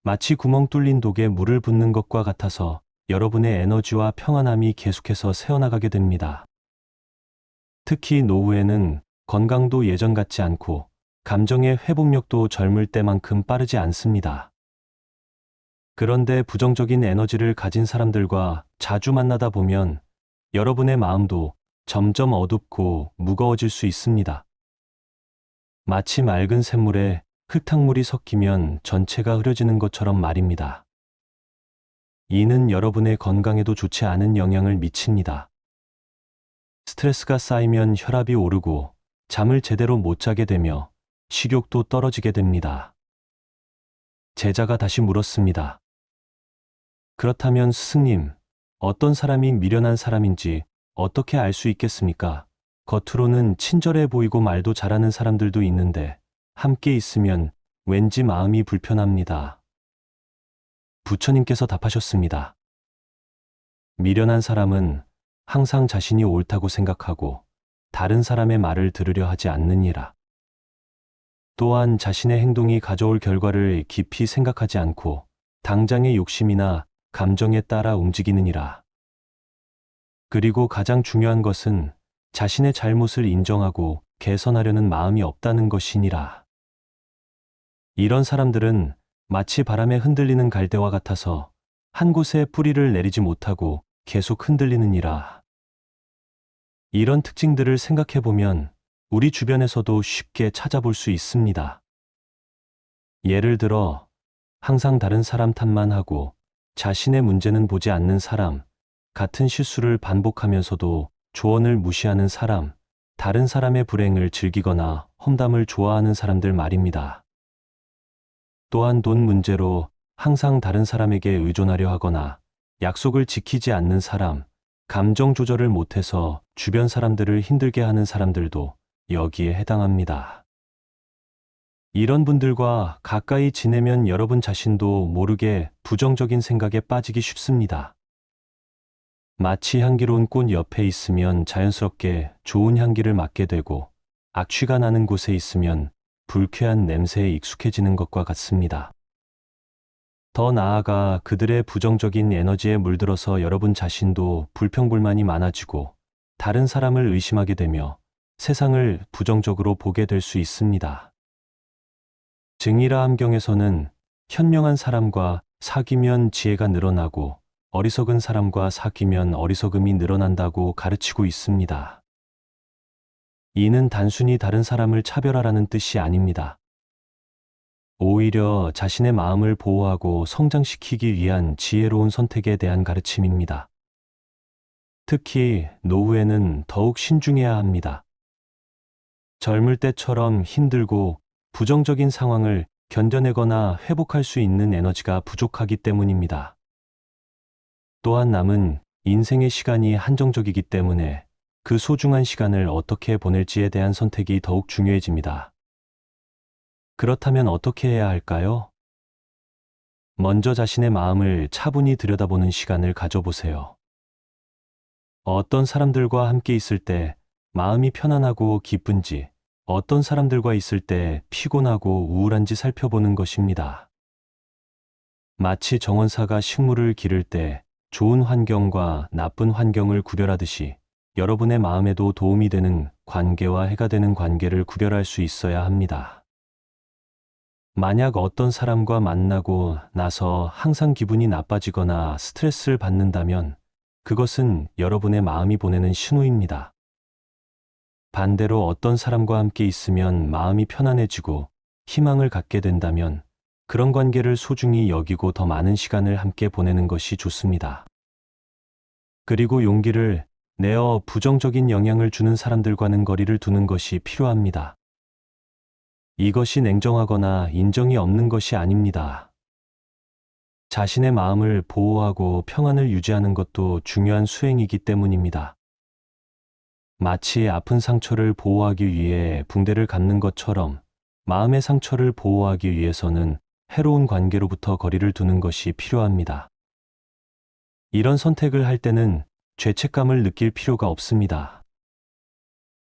마치 구멍 뚫린 독에 물을 붓는 것과 같아서 여러분의 에너지와 평안함이 계속해서 새어나가게 됩니다. 특히 노후에는 건강도 예전 같지 않고 감정의 회복력도 젊을 때만큼 빠르지 않습니다. 그런데 부정적인 에너지를 가진 사람들과 자주 만나다 보면 여러분의 마음도 점점 어둡고 무거워질 수 있습니다. 마치 맑은 샘물에 흙탕물이 섞이면 전체가 흐려지는 것처럼 말입니다. 이는 여러분의 건강에도 좋지 않은 영향을 미칩니다. 스트레스가 쌓이면 혈압이 오르고 잠을 제대로 못 자게 되며 식욕도 떨어지게 됩니다. 제자가 다시 물었습니다. 그렇다면 스승님, 어떤 사람이 미련한 사람인지 어떻게 알 수 있겠습니까? 겉으로는 친절해 보이고 말도 잘하는 사람들도 있는데 함께 있으면 왠지 마음이 불편합니다. 부처님께서 답하셨습니다. 미련한 사람은 항상 자신이 옳다고 생각하고 다른 사람의 말을 들으려 하지 않느니라. 또한 자신의 행동이 가져올 결과를 깊이 생각하지 않고 당장의 욕심이나 감정에 따라 움직이느니라. 그리고 가장 중요한 것은 자신의 잘못을 인정하고 개선하려는 마음이 없다는 것이니라. 이런 사람들은 마치 바람에 흔들리는 갈대와 같아서 한 곳에 뿌리를 내리지 못하고 계속 흔들리느니라. 이런 특징들을 생각해 보면 우리 주변에서도 쉽게 찾아볼 수 있습니다. 예를 들어 항상 다른 사람 탓만 하고 자신의 문제는 보지 않는 사람, 같은 실수를 반복하면서도 조언을 무시하는 사람, 다른 사람의 불행을 즐기거나 험담을 좋아하는 사람들 말입니다. 또한 돈 문제로 항상 다른 사람에게 의존하려 하거나 약속을 지키지 않는 사람, 감정 조절을 못해서 주변 사람들을 힘들게 하는 사람들도 여기에 해당합니다. 이런 분들과 가까이 지내면 여러분 자신도 모르게 부정적인 생각에 빠지기 쉽습니다. 마치 향기로운 꽃 옆에 있으면 자연스럽게 좋은 향기를 맡게 되고, 악취가 나는 곳에 있으면 불쾌한 냄새에 익숙해지는 것과 같습니다. 더 나아가 그들의 부정적인 에너지에 물들어서 여러분 자신도 불평불만이 많아지고 다른 사람을 의심하게 되며 세상을 부정적으로 보게 될 수 있습니다. 증이라 함경에서는 현명한 사람과 사귀면 지혜가 늘어나고 어리석은 사람과 사귀면 어리석음이 늘어난다고 가르치고 있습니다. 이는 단순히 다른 사람을 차별하라는 뜻이 아닙니다. 오히려 자신의 마음을 보호하고 성장시키기 위한 지혜로운 선택에 대한 가르침입니다. 특히 노후에는 더욱 신중해야 합니다. 젊을 때처럼 힘들고 부정적인 상황을 견뎌내거나 회복할 수 있는 에너지가 부족하기 때문입니다. 또한 남은 인생의 시간이 한정적이기 때문에 그 소중한 시간을 어떻게 보낼지에 대한 선택이 더욱 중요해집니다. 그렇다면 어떻게 해야 할까요? 먼저 자신의 마음을 차분히 들여다보는 시간을 가져보세요. 어떤 사람들과 함께 있을 때 마음이 편안하고 기쁜지, 어떤 사람들과 있을 때 피곤하고 우울한지 살펴보는 것입니다. 마치 정원사가 식물을 기를 때 좋은 환경과 나쁜 환경을 구별하듯이 여러분의 마음에도 도움이 되는 관계와 해가 되는 관계를 구별할 수 있어야 합니다. 만약 어떤 사람과 만나고 나서 항상 기분이 나빠지거나 스트레스를 받는다면 그것은 여러분의 마음이 보내는 신호입니다. 반대로 어떤 사람과 함께 있으면 마음이 편안해지고 희망을 갖게 된다면 그런 관계를 소중히 여기고 더 많은 시간을 함께 보내는 것이 좋습니다. 그리고 용기를 내어 부정적인 영향을 주는 사람들과는 거리를 두는 것이 필요합니다. 이것이 냉정하거나 인정이 없는 것이 아닙니다. 자신의 마음을 보호하고 평안을 유지하는 것도 중요한 수행이기 때문입니다. 마치 아픈 상처를 보호하기 위해 붕대를 감는 것처럼 마음의 상처를 보호하기 위해서는 해로운 관계로부터 거리를 두는 것이 필요합니다. 이런 선택을 할 때는 죄책감을 느낄 필요가 없습니다.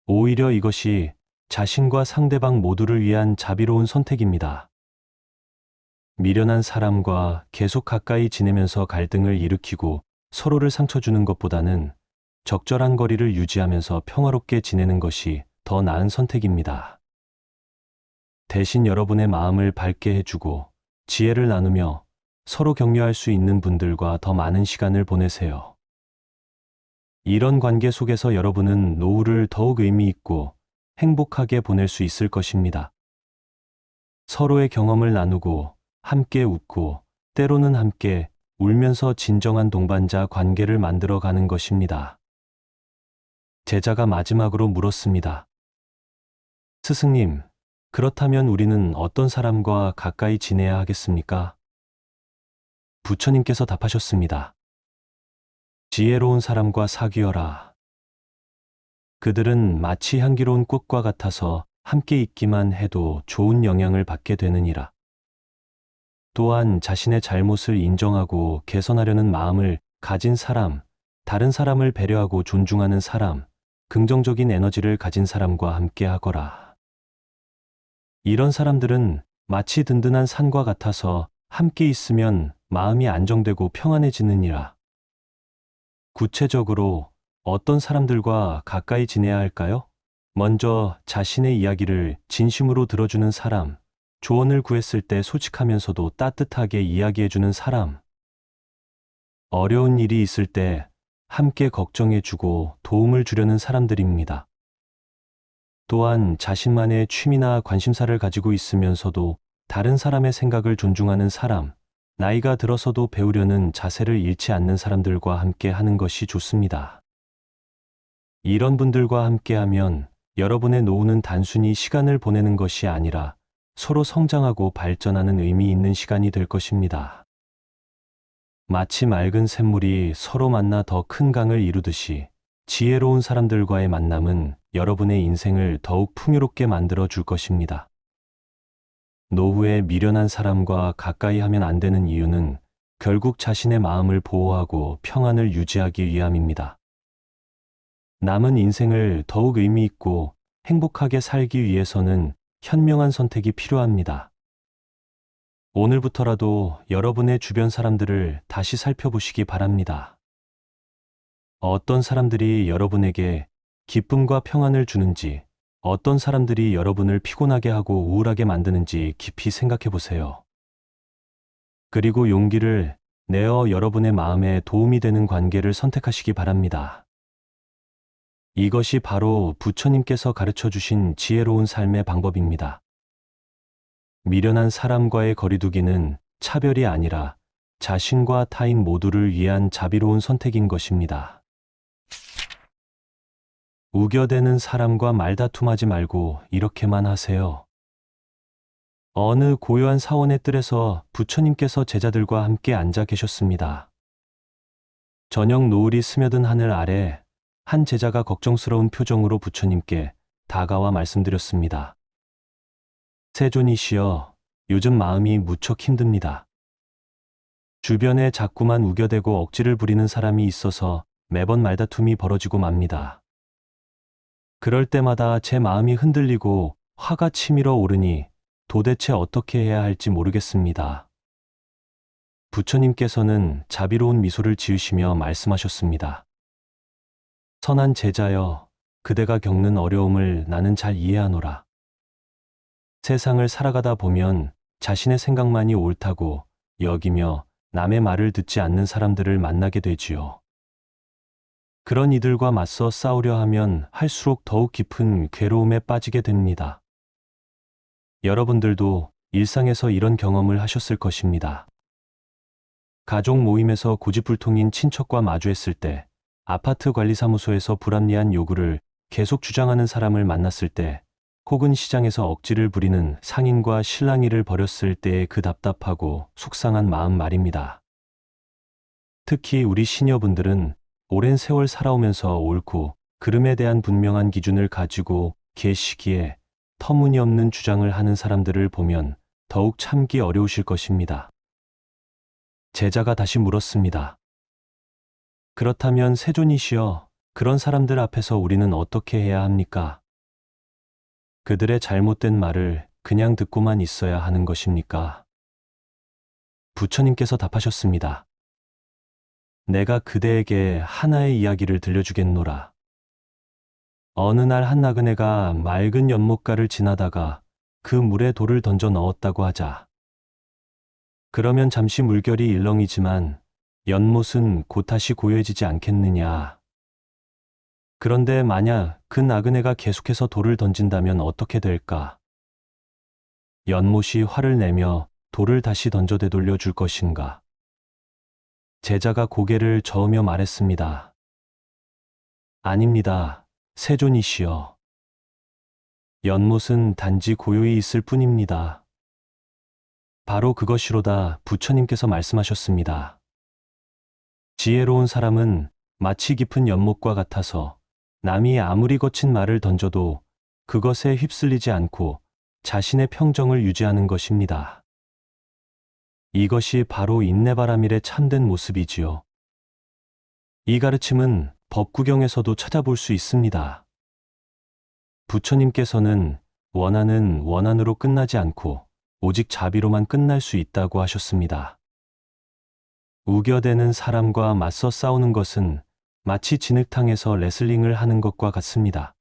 오히려 이것이 자신과 상대방 모두를 위한 자비로운 선택입니다. 미련한 사람과 계속 가까이 지내면서 갈등을 일으키고 서로를 상처 주는 것보다는 적절한 거리를 유지하면서 평화롭게 지내는 것이 더 나은 선택입니다. 대신 여러분의 마음을 밝게 해주고 지혜를 나누며 서로 격려할 수 있는 분들과 더 많은 시간을 보내세요. 이런 관계 속에서 여러분은 노후를 더욱 의미 있고 행복하게 보낼 수 있을 것입니다. 서로의 경험을 나누고 함께 웃고 때로는 함께 울면서 진정한 동반자 관계를 만들어 가는 것입니다. 제자가 마지막으로 물었습니다. 스승님, 그렇다면 우리는 어떤 사람과 가까이 지내야 하겠습니까? 부처님께서 답하셨습니다. 지혜로운 사람과 사귀어라. 그들은 마치 향기로운 꽃과 같아서 함께 있기만 해도 좋은 영향을 받게 되느니라. 또한 자신의 잘못을 인정하고 개선하려는 마음을 가진 사람, 다른 사람을 배려하고 존중하는 사람, 긍정적인 에너지를 가진 사람과 함께 하거라. 이런 사람들은 마치 든든한 산과 같아서 함께 있으면 마음이 안정되고 평안해지느니라. 구체적으로 어떤 사람들과 가까이 지내야 할까요? 먼저 자신의 이야기를 진심으로 들어주는 사람, 조언을 구했을 때 솔직하면서도 따뜻하게 이야기해주는 사람, 어려운 일이 있을 때 함께 걱정해주고 도움을 주려는 사람들입니다. 또한 자신만의 취미나 관심사를 가지고 있으면서도 다른 사람의 생각을 존중하는 사람, 나이가 들어서도 배우려는 자세를 잃지 않는 사람들과 함께 하는 것이 좋습니다. 이런 분들과 함께하면 여러분의 노후는 단순히 시간을 보내는 것이 아니라 서로 성장하고 발전하는 의미 있는 시간이 될 것입니다. 마치 맑은 샘물이 서로 만나 더 큰 강을 이루듯이 지혜로운 사람들과의 만남은 여러분의 인생을 더욱 풍요롭게 만들어 줄 것입니다. 노후에 미련한 사람과 가까이 하면 안 되는 이유는 결국 자신의 마음을 보호하고 평안을 유지하기 위함입니다. 남은 인생을 더욱 의미 있고 행복하게 살기 위해서는 현명한 선택이 필요합니다. 오늘부터라도 여러분의 주변 사람들을 다시 살펴보시기 바랍니다. 어떤 사람들이 여러분에게 기쁨과 평안을 주는지, 어떤 사람들이 여러분을 피곤하게 하고 우울하게 만드는지 깊이 생각해 보세요. 그리고 용기를 내어 여러분의 마음에 도움이 되는 관계를 선택하시기 바랍니다. 이것이 바로 부처님께서 가르쳐 주신 지혜로운 삶의 방법입니다. 미련한 사람과의 거리두기는 차별이 아니라 자신과 타인 모두를 위한 자비로운 선택인 것입니다. 우겨대는 사람과 말다툼하지 말고 이렇게만 하세요. 어느 고요한 사원의 뜰에서 부처님께서 제자들과 함께 앉아 계셨습니다. 저녁 노을이 스며든 하늘 아래 한 제자가 걱정스러운 표정으로 부처님께 다가와 말씀드렸습니다. 세존이시여, 요즘 마음이 무척 힘듭니다. 주변에 자꾸만 우겨대고 억지를 부리는 사람이 있어서 매번 말다툼이 벌어지고 맙니다. 그럴 때마다 제 마음이 흔들리고 화가 치밀어 오르니 도대체 어떻게 해야 할지 모르겠습니다. 부처님께서는 자비로운 미소를 지으시며 말씀하셨습니다. 선한 제자여, 그대가 겪는 어려움을 나는 잘 이해하노라. 세상을 살아가다 보면 자신의 생각만이 옳다고 여기며 남의 말을 듣지 않는 사람들을 만나게 되지요. 그런 이들과 맞서 싸우려 하면 할수록 더욱 깊은 괴로움에 빠지게 됩니다. 여러분들도 일상에서 이런 경험을 하셨을 것입니다. 가족 모임에서 고집불통인 친척과 마주했을 때, 아파트 관리사무소에서 불합리한 요구를 계속 주장하는 사람을 만났을 때, 혹은 시장에서 억지를 부리는 상인과 실랑이를 벌였을 때의 그 답답하고 속상한 마음 말입니다. 특히 우리 시니어분들은 오랜 세월 살아오면서 옳고 그름에 대한 분명한 기준을 가지고 계시기에 터무니없는 주장을 하는 사람들을 보면 더욱 참기 어려우실 것입니다. 제자가 다시 물었습니다. 그렇다면 세존이시여, 그런 사람들 앞에서 우리는 어떻게 해야 합니까? 그들의 잘못된 말을 그냥 듣고만 있어야 하는 것입니까? 부처님께서 답하셨습니다. 내가 그대에게 하나의 이야기를 들려주겠노라. 어느 날 한 나그네가 맑은 연못가를 지나다가 그 물에 돌을 던져 넣었다고 하자. 그러면 잠시 물결이 일렁이지만 연못은 곧 다시 고요해지지 않겠느냐. 그런데 만약 그 나그네가 계속해서 돌을 던진다면 어떻게 될까? 연못이 화를 내며 돌을 다시 던져 되돌려 줄 것인가? 제자가 고개를 저으며 말했습니다. 아닙니다, 세존이시여. 연못은 단지 고요히 있을 뿐입니다. 바로 그것이로다. 부처님께서 말씀하셨습니다. 지혜로운 사람은 마치 깊은 연못과 같아서 남이 아무리 거친 말을 던져도 그것에 휩쓸리지 않고 자신의 평정을 유지하는 것입니다. 이것이 바로 인내바라밀의 참된 모습이지요. 이 가르침은 법구경에서도 찾아볼 수 있습니다. 부처님께서는 원한은 원한으로 끝나지 않고 오직 자비로만 끝날 수 있다고 하셨습니다. 우겨대는 사람과 맞서 싸우는 것은 마치 진흙탕에서 레슬링을 하는 것과 같습니다.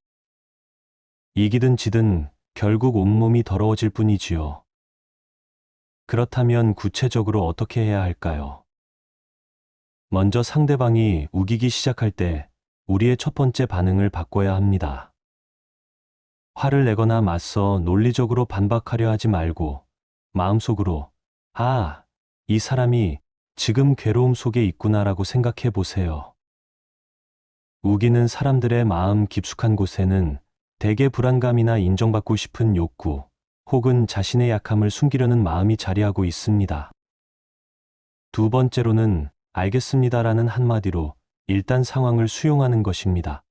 이기든 지든 결국 온몸이 더러워질 뿐이지요. 그렇다면 구체적으로 어떻게 해야 할까요? 먼저 상대방이 우기기 시작할 때 우리의 첫 번째 반응을 바꿔야 합니다. 화를 내거나 맞서 논리적으로 반박하려 하지 말고 마음속으로 이 사람이 지금 괴로움 속에 있구나라고 생각해 보세요. 우기는 사람들의 마음 깊숙한 곳에는 대개 불안감이나 인정받고 싶은 욕구 혹은 자신의 약함을 숨기려는 마음이 자리하고 있습니다. 두 번째로는 알겠습니다라는 한마디로 일단 상황을 수용하는 것입니다.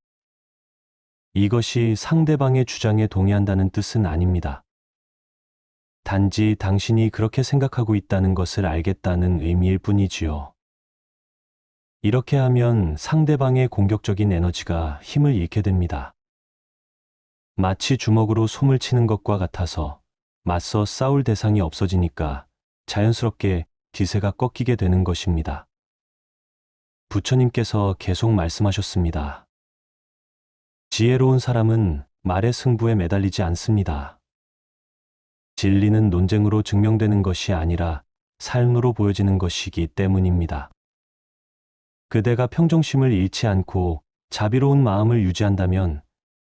이것이 상대방의 주장에 동의한다는 뜻은 아닙니다. 단지 당신이 그렇게 생각하고 있다는 것을 알겠다는 의미일 뿐이지요. 이렇게 하면 상대방의 공격적인 에너지가 힘을 잃게 됩니다. 마치 주먹으로 솜을 치는 것과 같아서 맞서 싸울 대상이 없어지니까 자연스럽게 기세가 꺾이게 되는 것입니다. 부처님께서 계속 말씀하셨습니다. 지혜로운 사람은 말의 승부에 매달리지 않습니다. 진리는 논쟁으로 증명되는 것이 아니라 삶으로 보여지는 것이기 때문입니다. 그대가 평정심을 잃지 않고 자비로운 마음을 유지한다면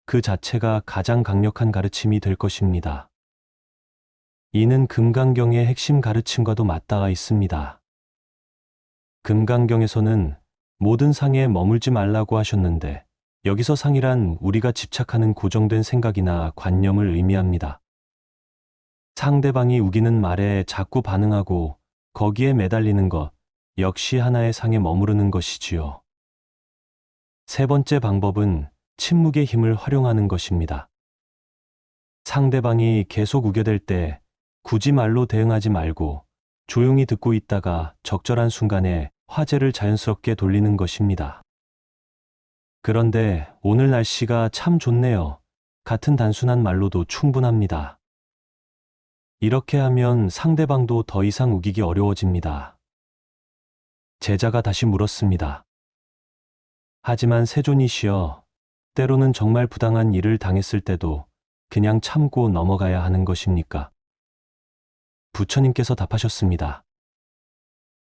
그 자체가 가장 강력한 가르침이 될 것입니다. 이는 금강경의 핵심 가르침과도 맞닿아 있습니다. 금강경에서는 모든 상에 머물지 말라고 하셨는데 여기서 상이란 우리가 집착하는 고정된 생각이나 관념을 의미합니다. 상대방이 우기는 말에 자꾸 반응하고 거기에 매달리는 것 역시 하나의 상에 머무르는 것이지요. 세 번째 방법은 침묵의 힘을 활용하는 것입니다. 상대방이 계속 우겨댈 때 굳이 말로 대응하지 말고 조용히 듣고 있다가 적절한 순간에 화제를 자연스럽게 돌리는 것입니다. 그런데 오늘 날씨가 참 좋네요. 같은 단순한 말로도 충분합니다. 이렇게 하면 상대방도 더 이상 우기기 어려워집니다. 제자가 다시 물었습니다. 하지만 세존이시여, 때로는 정말 부당한 일을 당했을 때도 그냥 참고 넘어가야 하는 것입니까? 부처님께서 답하셨습니다.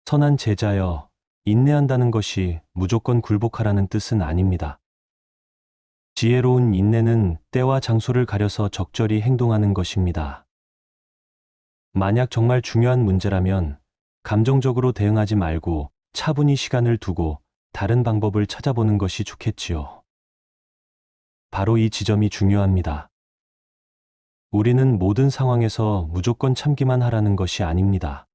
선한 제자여, 인내한다는 것이 무조건 굴복하라는 뜻은 아닙니다. 지혜로운 인내는 때와 장소를 가려서 적절히 행동하는 것입니다. 만약 정말 중요한 문제라면 감정적으로 대응하지 말고 차분히 시간을 두고 다른 방법을 찾아보는 것이 좋겠지요. 바로 이 지점이 중요합니다. 우리는 모든 상황에서 무조건 참기만 하라는 것이 아닙니다.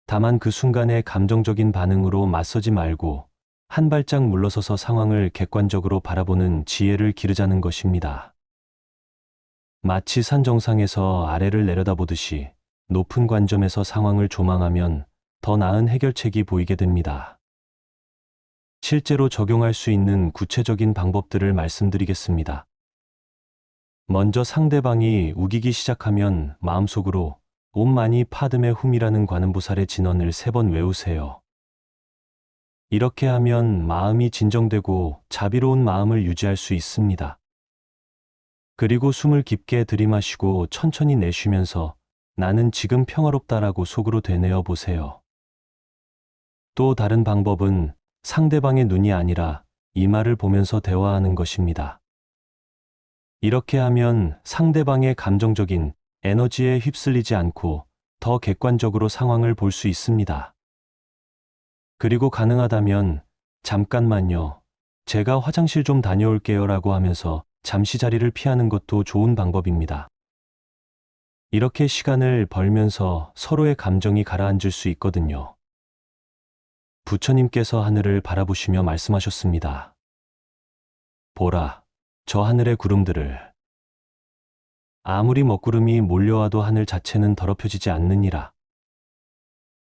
다만 그 순간의 감정적인 반응으로 맞서지 말고 한 발짝 물러서서 상황을 객관적으로 바라보는 지혜를 기르자는 것입니다. 마치 산 정상에서 아래를 내려다보듯이 높은 관점에서 상황을 조망하면 더 나은 해결책이 보이게 됩니다. 실제로 적용할 수 있는 구체적인 방법들을 말씀드리겠습니다. 먼저 상대방이 우기기 시작하면 마음속으로 옴 마니 파드메 훔이라는 관음보살의 진언을 3번 외우세요. 이렇게 하면 마음이 진정되고 자비로운 마음을 유지할 수 있습니다. 그리고 숨을 깊게 들이마시고 천천히 내쉬면서 나는 지금 평화롭다라고 속으로 되뇌어 보세요. 또 다른 방법은 상대방의 눈이 아니라 이마를 보면서 대화하는 것입니다. 이렇게 하면 상대방의 감정적인 에너지에 휩쓸리지 않고 더 객관적으로 상황을 볼 수 있습니다. 그리고 가능하다면 잠깐만요. 제가 화장실 좀 다녀올게요 라고 하면서 잠시 자리를 피하는 것도 좋은 방법입니다. 이렇게 시간을 벌면서 서로의 감정이 가라앉을 수 있거든요. 부처님께서 하늘을 바라보시며 말씀하셨습니다. 보라, 저 하늘의 구름들을. 아무리 먹구름이 몰려와도 하늘 자체는 더럽혀지지 않느니라.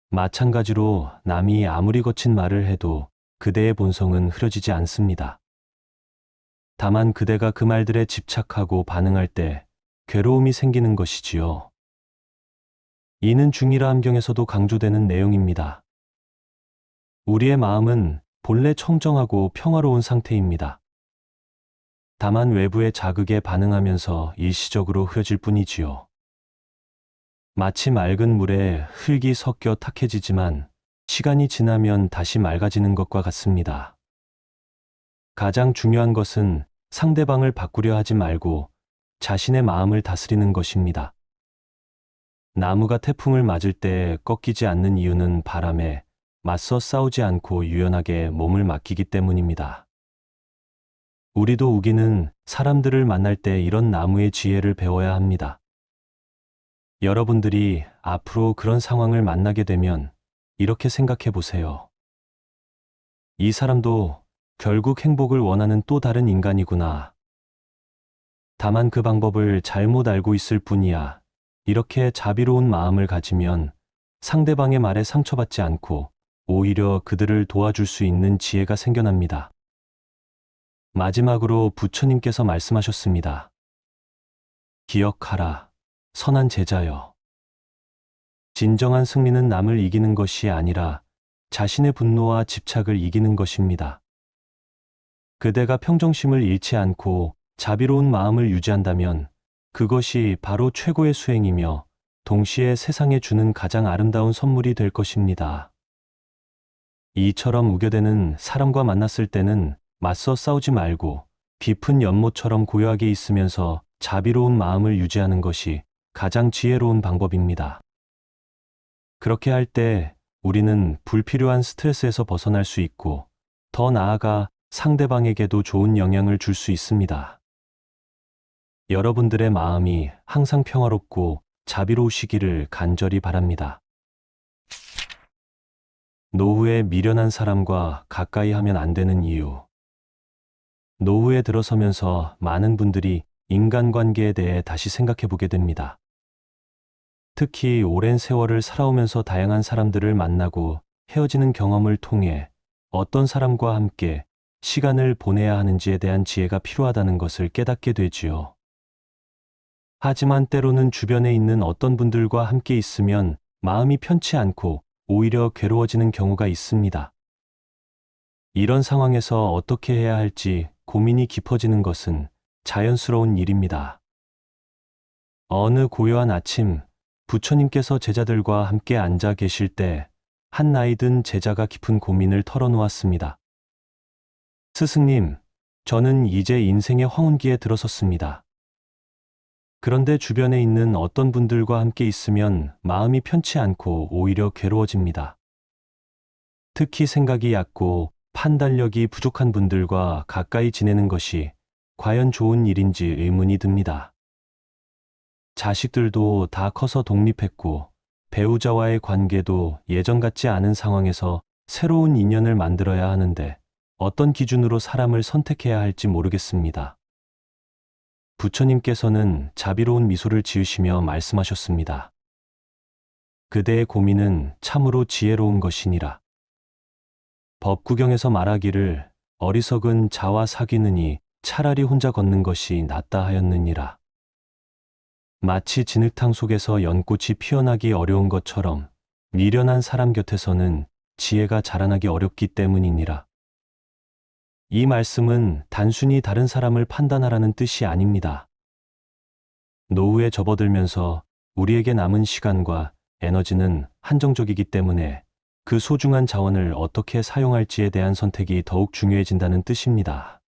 마찬가지로 남이 아무리 거친 말을 해도 그대의 본성은 흐려지지 않습니다. 다만 그대가 그 말들에 집착하고 반응할 때 괴로움이 생기는 것이지요. 이는 중일화 함경에서도 강조되는 내용입니다. 우리의 마음은 본래 청정하고 평화로운 상태입니다. 다만 외부의 자극에 반응하면서 일시적으로 흐려질 뿐이지요. 마치 맑은 물에 흙이 섞여 탁해지지만 시간이 지나면 다시 맑아지는 것과 같습니다. 가장 중요한 것은 상대방을 바꾸려 하지 말고 자신의 마음을 다스리는 것입니다. 나무가 태풍을 맞을 때 꺾이지 않는 이유는 바람에 맞서 싸우지 않고 유연하게 몸을 맡기기 때문입니다. 우리도 우기는 사람들을 만날 때 이런 나무의 지혜를 배워야 합니다. 여러분들이 앞으로 그런 상황을 만나게 되면 이렇게 생각해 보세요. 이 사람도 결국 행복을 원하는 또 다른 인간이구나. 다만 그 방법을 잘못 알고 있을 뿐이야. 이렇게 자비로운 마음을 가지면 상대방의 말에 상처받지 않고 오히려 그들을 도와줄 수 있는 지혜가 생겨납니다. 마지막으로 부처님께서 말씀하셨습니다. 기억하라, 선한 제자여. 진정한 승리는 남을 이기는 것이 아니라 자신의 분노와 집착을 이기는 것입니다. 그대가 평정심을 잃지 않고 자비로운 마음을 유지한다면 그것이 바로 최고의 수행이며 동시에 세상에 주는 가장 아름다운 선물이 될 것입니다. 이처럼 우겨대는 사람과 만났을 때는 맞서 싸우지 말고 깊은 연못처럼 고요하게 있으면서 자비로운 마음을 유지하는 것이 가장 지혜로운 방법입니다. 그렇게 할 때 우리는 불필요한 스트레스에서 벗어날 수 있고 더 나아가 상대방에게도 좋은 영향을 줄 수 있습니다. 여러분들의 마음이 항상 평화롭고 자비로우시기를 간절히 바랍니다. 노후에 미련한 사람과 가까이 하면 안 되는 이유. 노후에 들어서면서 많은 분들이 인간관계에 대해 다시 생각해 보게 됩니다. 특히 오랜 세월을 살아오면서 다양한 사람들을 만나고 헤어지는 경험을 통해 어떤 사람과 함께 시간을 보내야 하는지에 대한 지혜가 필요하다는 것을 깨닫게 되지요. 하지만 때로는 주변에 있는 어떤 분들과 함께 있으면 마음이 편치 않고 오히려 괴로워지는 경우가 있습니다. 이런 상황에서 어떻게 해야 할지 고민이 깊어지는 것은 자연스러운 일입니다. 어느 고요한 아침, 부처님께서 제자들과 함께 앉아 계실 때 한 나이 든 제자가 깊은 고민을 털어놓았습니다. 스승님, 저는 이제 인생의 황혼기에 들어섰습니다. 그런데 주변에 있는 어떤 분들과 함께 있으면 마음이 편치 않고 오히려 괴로워집니다. 특히 생각이 얕고 판단력이 부족한 분들과 가까이 지내는 것이 과연 좋은 일인지 의문이 듭니다. 자식들도 다 커서 독립했고 배우자와의 관계도 예전 같지 않은 상황에서 새로운 인연을 만들어야 하는데 어떤 기준으로 사람을 선택해야 할지 모르겠습니다. 부처님께서는 자비로운 미소를 지으시며 말씀하셨습니다. 그대의 고민은 참으로 지혜로운 것이니라. 법구경에서 말하기를 어리석은 자와 사귀느니 차라리 혼자 걷는 것이 낫다 하였느니라. 마치 진흙탕 속에서 연꽃이 피어나기 어려운 것처럼 미련한 사람 곁에서는 지혜가 자라나기 어렵기 때문이니라. 이 말씀은 단순히 다른 사람을 판단하라는 뜻이 아닙니다. 노후에 접어들면서 우리에게 남은 시간과 에너지는 한정적이기 때문에 그 소중한 자원을 어떻게 사용할지에 대한 선택이 더욱 중요해진다는 뜻입니다.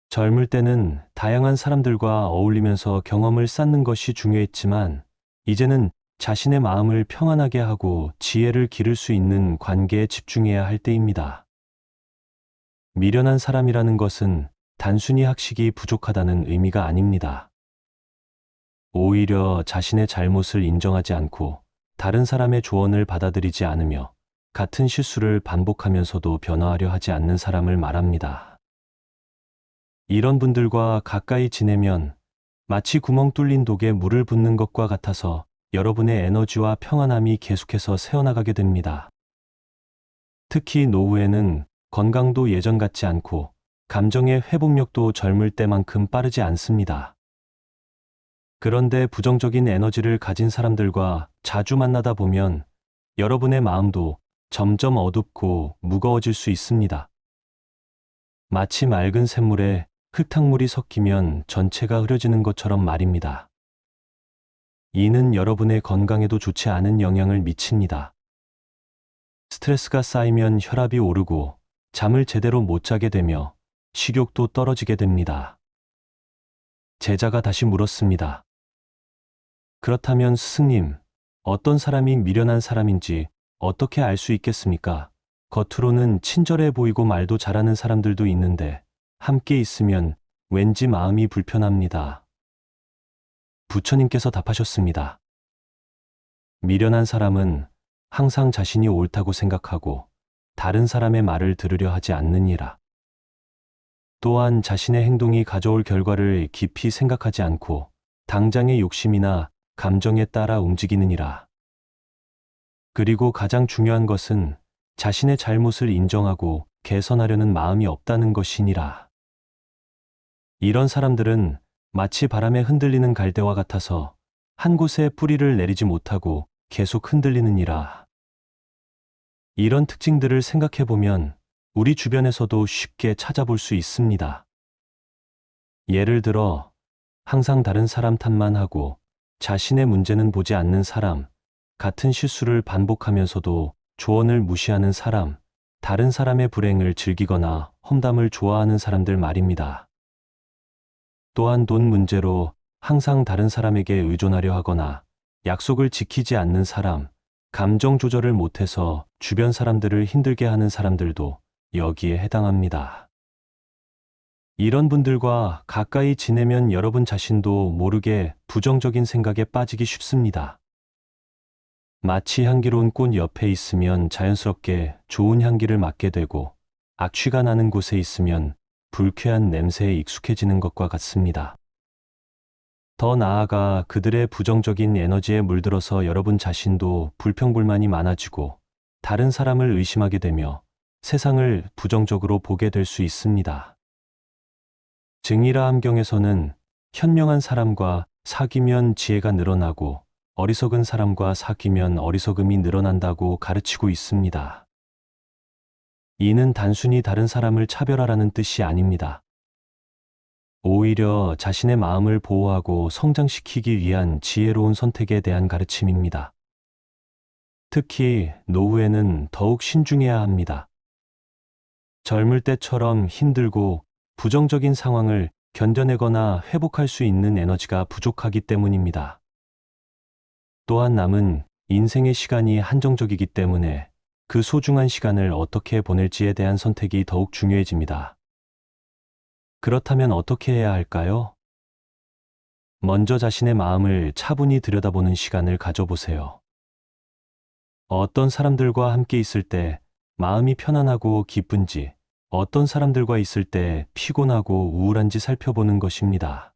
젊을 때는 다양한 사람들과 어울리면서 경험을 쌓는 것이 중요했지만 이제는 자신의 마음을 평안하게 하고 지혜를 기를 수 있는 관계에 집중해야 할 때입니다. 미련한 사람이라는 것은 단순히 학식이 부족하다는 의미가 아닙니다. 오히려 자신의 잘못을 인정하지 않고 다른 사람의 조언을 받아들이지 않으며 같은 실수를 반복하면서도 변화하려 하지 않는 사람을 말합니다. 이런 분들과 가까이 지내면 마치 구멍 뚫린 독에 물을 붓는 것과 같아서 여러분의 에너지와 평안함이 계속해서 새어나가게 됩니다. 특히 노후에는 건강도 예전 같지 않고 감정의 회복력도 젊을 때만큼 빠르지 않습니다. 그런데 부정적인 에너지를 가진 사람들과 자주 만나다 보면 여러분의 마음도 점점 어둡고 무거워질 수 있습니다. 마치 맑은 샘물에 흙탕물이 섞이면 전체가 흐려지는 것처럼 말입니다. 이는 여러분의 건강에도 좋지 않은 영향을 미칩니다. 스트레스가 쌓이면 혈압이 오르고 잠을 제대로 못 자게 되며 식욕도 떨어지게 됩니다. 제자가 다시 물었습니다. 그렇다면 스승님, 어떤 사람이 미련한 사람인지 어떻게 알 수 있겠습니까? 겉으로는 친절해 보이고 말도 잘하는 사람들도 있는데 함께 있으면 왠지 마음이 불편합니다. 부처님께서 답하셨습니다. 미련한 사람은 항상 자신이 옳다고 생각하고 다른 사람의 말을 들으려 하지 않느니라. 또한 자신의 행동이 가져올 결과를 깊이 생각하지 않고 당장의 욕심이나 감정에 따라 움직이느니라. 그리고 가장 중요한 것은 자신의 잘못을 인정하고 개선하려는 마음이 없다는 것이니라. 이런 사람들은 마치 바람에 흔들리는 갈대와 같아서 한 곳에 뿌리를 내리지 못하고 계속 흔들리느니라. 이런 특징들을 생각해 보면 우리 주변에서도 쉽게 찾아볼 수 있습니다. 예를 들어, 항상 다른 사람 탓만 하고 자신의 문제는 보지 않는 사람, 같은 실수를 반복하면서도 조언을 무시하는 사람, 다른 사람의 불행을 즐기거나 험담을 좋아하는 사람들 말입니다. 또한 돈 문제로 항상 다른 사람에게 의존하려 하거나 약속을 지키지 않는 사람, 감정 조절을 못해서 주변 사람들을 힘들게 하는 사람들도 여기에 해당합니다. 이런 분들과 가까이 지내면 여러분 자신도 모르게 부정적인 생각에 빠지기 쉽습니다. 마치 향기로운 꽃 옆에 있으면 자연스럽게 좋은 향기를 맡게 되고 악취가 나는 곳에 있으면 불쾌한 냄새에 익숙해지는 것과 같습니다. 더 나아가 그들의 부정적인 에너지에 물들어서 여러분 자신도 불평불만이 많아지고 다른 사람을 의심하게 되며 세상을 부정적으로 보게 될 수 있습니다. 증이라 함경에서는 현명한 사람과 사귀면 지혜가 늘어나고 어리석은 사람과 사귀면 어리석음이 늘어난다고 가르치고 있습니다. 이는 단순히 다른 사람을 차별하라는 뜻이 아닙니다. 오히려 자신의 마음을 보호하고 성장시키기 위한 지혜로운 선택에 대한 가르침입니다. 특히 노후에는 더욱 신중해야 합니다. 젊을 때처럼 힘들고 부정적인 상황을 견뎌내거나 회복할 수 있는 에너지가 부족하기 때문입니다. 또한 남은 인생의 시간이 한정적이기 때문에 그 소중한 시간을 어떻게 보낼지에 대한 선택이 더욱 중요해집니다. 그렇다면 어떻게 해야 할까요? 먼저 자신의 마음을 차분히 들여다보는 시간을 가져보세요. 어떤 사람들과 함께 있을 때 마음이 편안하고 기쁜지, 어떤 사람들과 있을 때 피곤하고 우울한지 살펴보는 것입니다.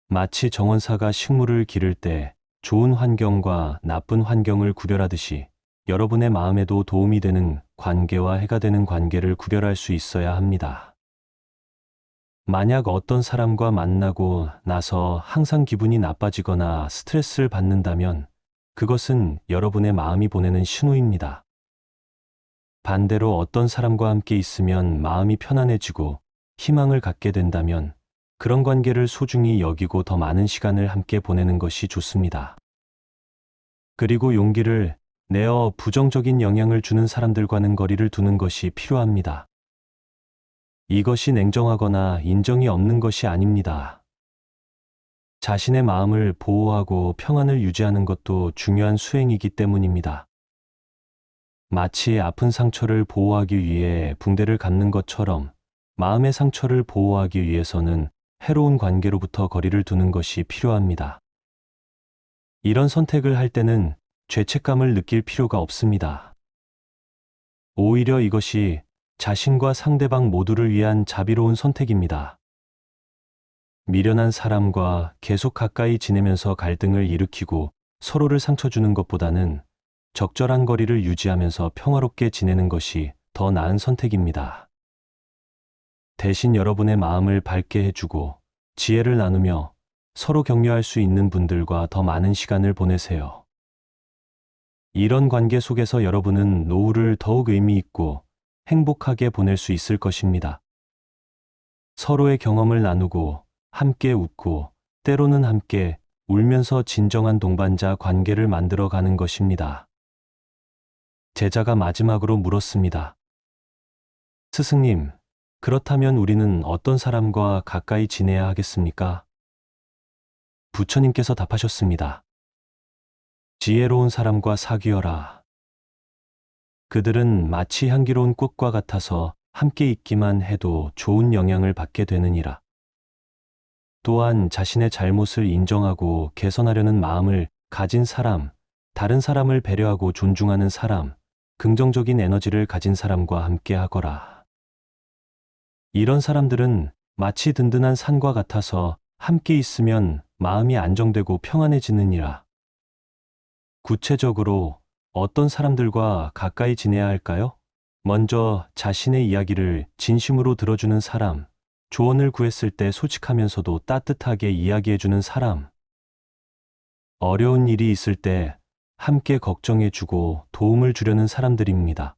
마치 정원사가 식물을 기를 때 좋은 환경과 나쁜 환경을 구별하듯이 여러분의 마음에도 도움이 되는 관계와 해가 되는 관계를 구별할 수 있어야 합니다. 만약 어떤 사람과 만나고 나서 항상 기분이 나빠지거나 스트레스를 받는다면 그것은 여러분의 마음이 보내는 신호입니다. 반대로 어떤 사람과 함께 있으면 마음이 편안해지고 희망을 갖게 된다면 그런 관계를 소중히 여기고 더 많은 시간을 함께 보내는 것이 좋습니다. 그리고 용기를 내어 부정적인 영향을 주는 사람들과는 거리를 두는 것이 필요합니다. 이것이 냉정하거나 인정이 없는 것이 아닙니다. 자신의 마음을 보호하고 평안을 유지하는 것도 중요한 수행이기 때문입니다. 마치 아픈 상처를 보호하기 위해 붕대를 감는 것처럼 마음의 상처를 보호하기 위해서는 해로운 관계로부터 거리를 두는 것이 필요합니다. 이런 선택을 할 때는 죄책감을 느낄 필요가 없습니다. 오히려 이것이 자신과 상대방 모두를 위한 자비로운 선택입니다. 미련한 사람과 계속 가까이 지내면서 갈등을 일으키고 서로를 상처 주는 것보다는 적절한 거리를 유지하면서 평화롭게 지내는 것이 더 나은 선택입니다. 대신 여러분의 마음을 밝게 해주고 지혜를 나누며 서로 격려할 수 있는 분들과 더 많은 시간을 보내세요. 이런 관계 속에서 여러분은 노후를 더욱 의미 있고 행복하게 보낼 수 있을 것입니다. 서로의 경험을 나누고 함께 웃고 때로는 함께 울면서 진정한 동반자 관계를 만들어 가는 것입니다. 제자가 마지막으로 물었습니다. 스승님, 그렇다면 우리는 어떤 사람과 가까이 지내야 하겠습니까? 부처님께서 답하셨습니다. 지혜로운 사람과 사귀어라. 그들은 마치 향기로운 꽃과 같아서 함께 있기만 해도 좋은 영향을 받게 되느니라. 또한 자신의 잘못을 인정하고 개선하려는 마음을 가진 사람, 다른 사람을 배려하고 존중하는 사람, 긍정적인 에너지를 가진 사람과 함께 하거라. 이런 사람들은 마치 든든한 산과 같아서 함께 있으면 마음이 안정되고 평안해지느니라. 구체적으로 어떤 사람들과 가까이 지내야 할까요? 먼저 자신의 이야기를 진심으로 들어주는 사람, 조언을 구했을 때 솔직하면서도 따뜻하게 이야기해주는 사람, 어려운 일이 있을 때 함께 걱정해주고 도움을 주려는 사람들입니다.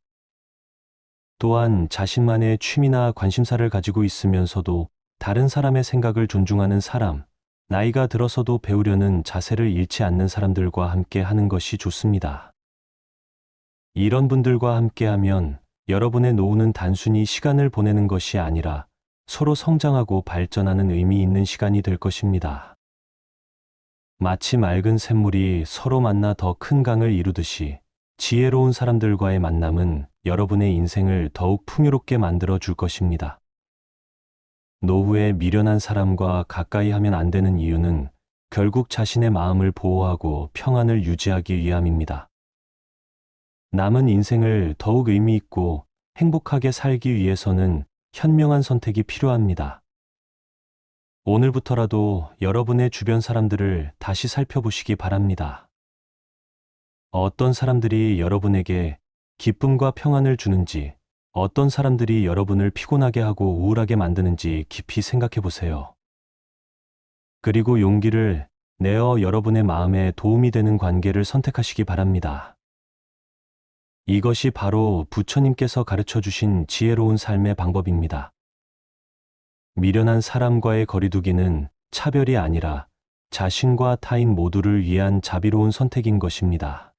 또한 자신만의 취미나 관심사를 가지고 있으면서도 다른 사람의 생각을 존중하는 사람, 나이가 들어서도 배우려는 자세를 잃지 않는 사람들과 함께 하는 것이 좋습니다. 이런 분들과 함께하면 여러분의 노후는 단순히 시간을 보내는 것이 아니라 서로 성장하고 발전하는 의미 있는 시간이 될 것입니다. 마치 맑은 샘물이 서로 만나 더 큰 강을 이루듯이 지혜로운 사람들과의 만남은 여러분의 인생을 더욱 풍요롭게 만들어 줄 것입니다. 노후에 미련한 사람과 가까이 하면 안 되는 이유는 결국 자신의 마음을 보호하고 평안을 유지하기 위함입니다. 남은 인생을 더욱 의미 있고 행복하게 살기 위해서는 현명한 선택이 필요합니다. 오늘부터라도 여러분의 주변 사람들을 다시 살펴보시기 바랍니다. 어떤 사람들이 여러분에게 기쁨과 평안을 주는지, 어떤 사람들이 여러분을 피곤하게 하고 우울하게 만드는지 깊이 생각해 보세요. 그리고 용기를 내어 여러분의 마음에 도움이 되는 관계를 선택하시기 바랍니다. 이것이 바로 부처님께서 가르쳐 주신 지혜로운 삶의 방법입니다. 미련한 사람과의 거리두기는 차별이 아니라 자신과 타인 모두를 위한 자비로운 선택인 것입니다.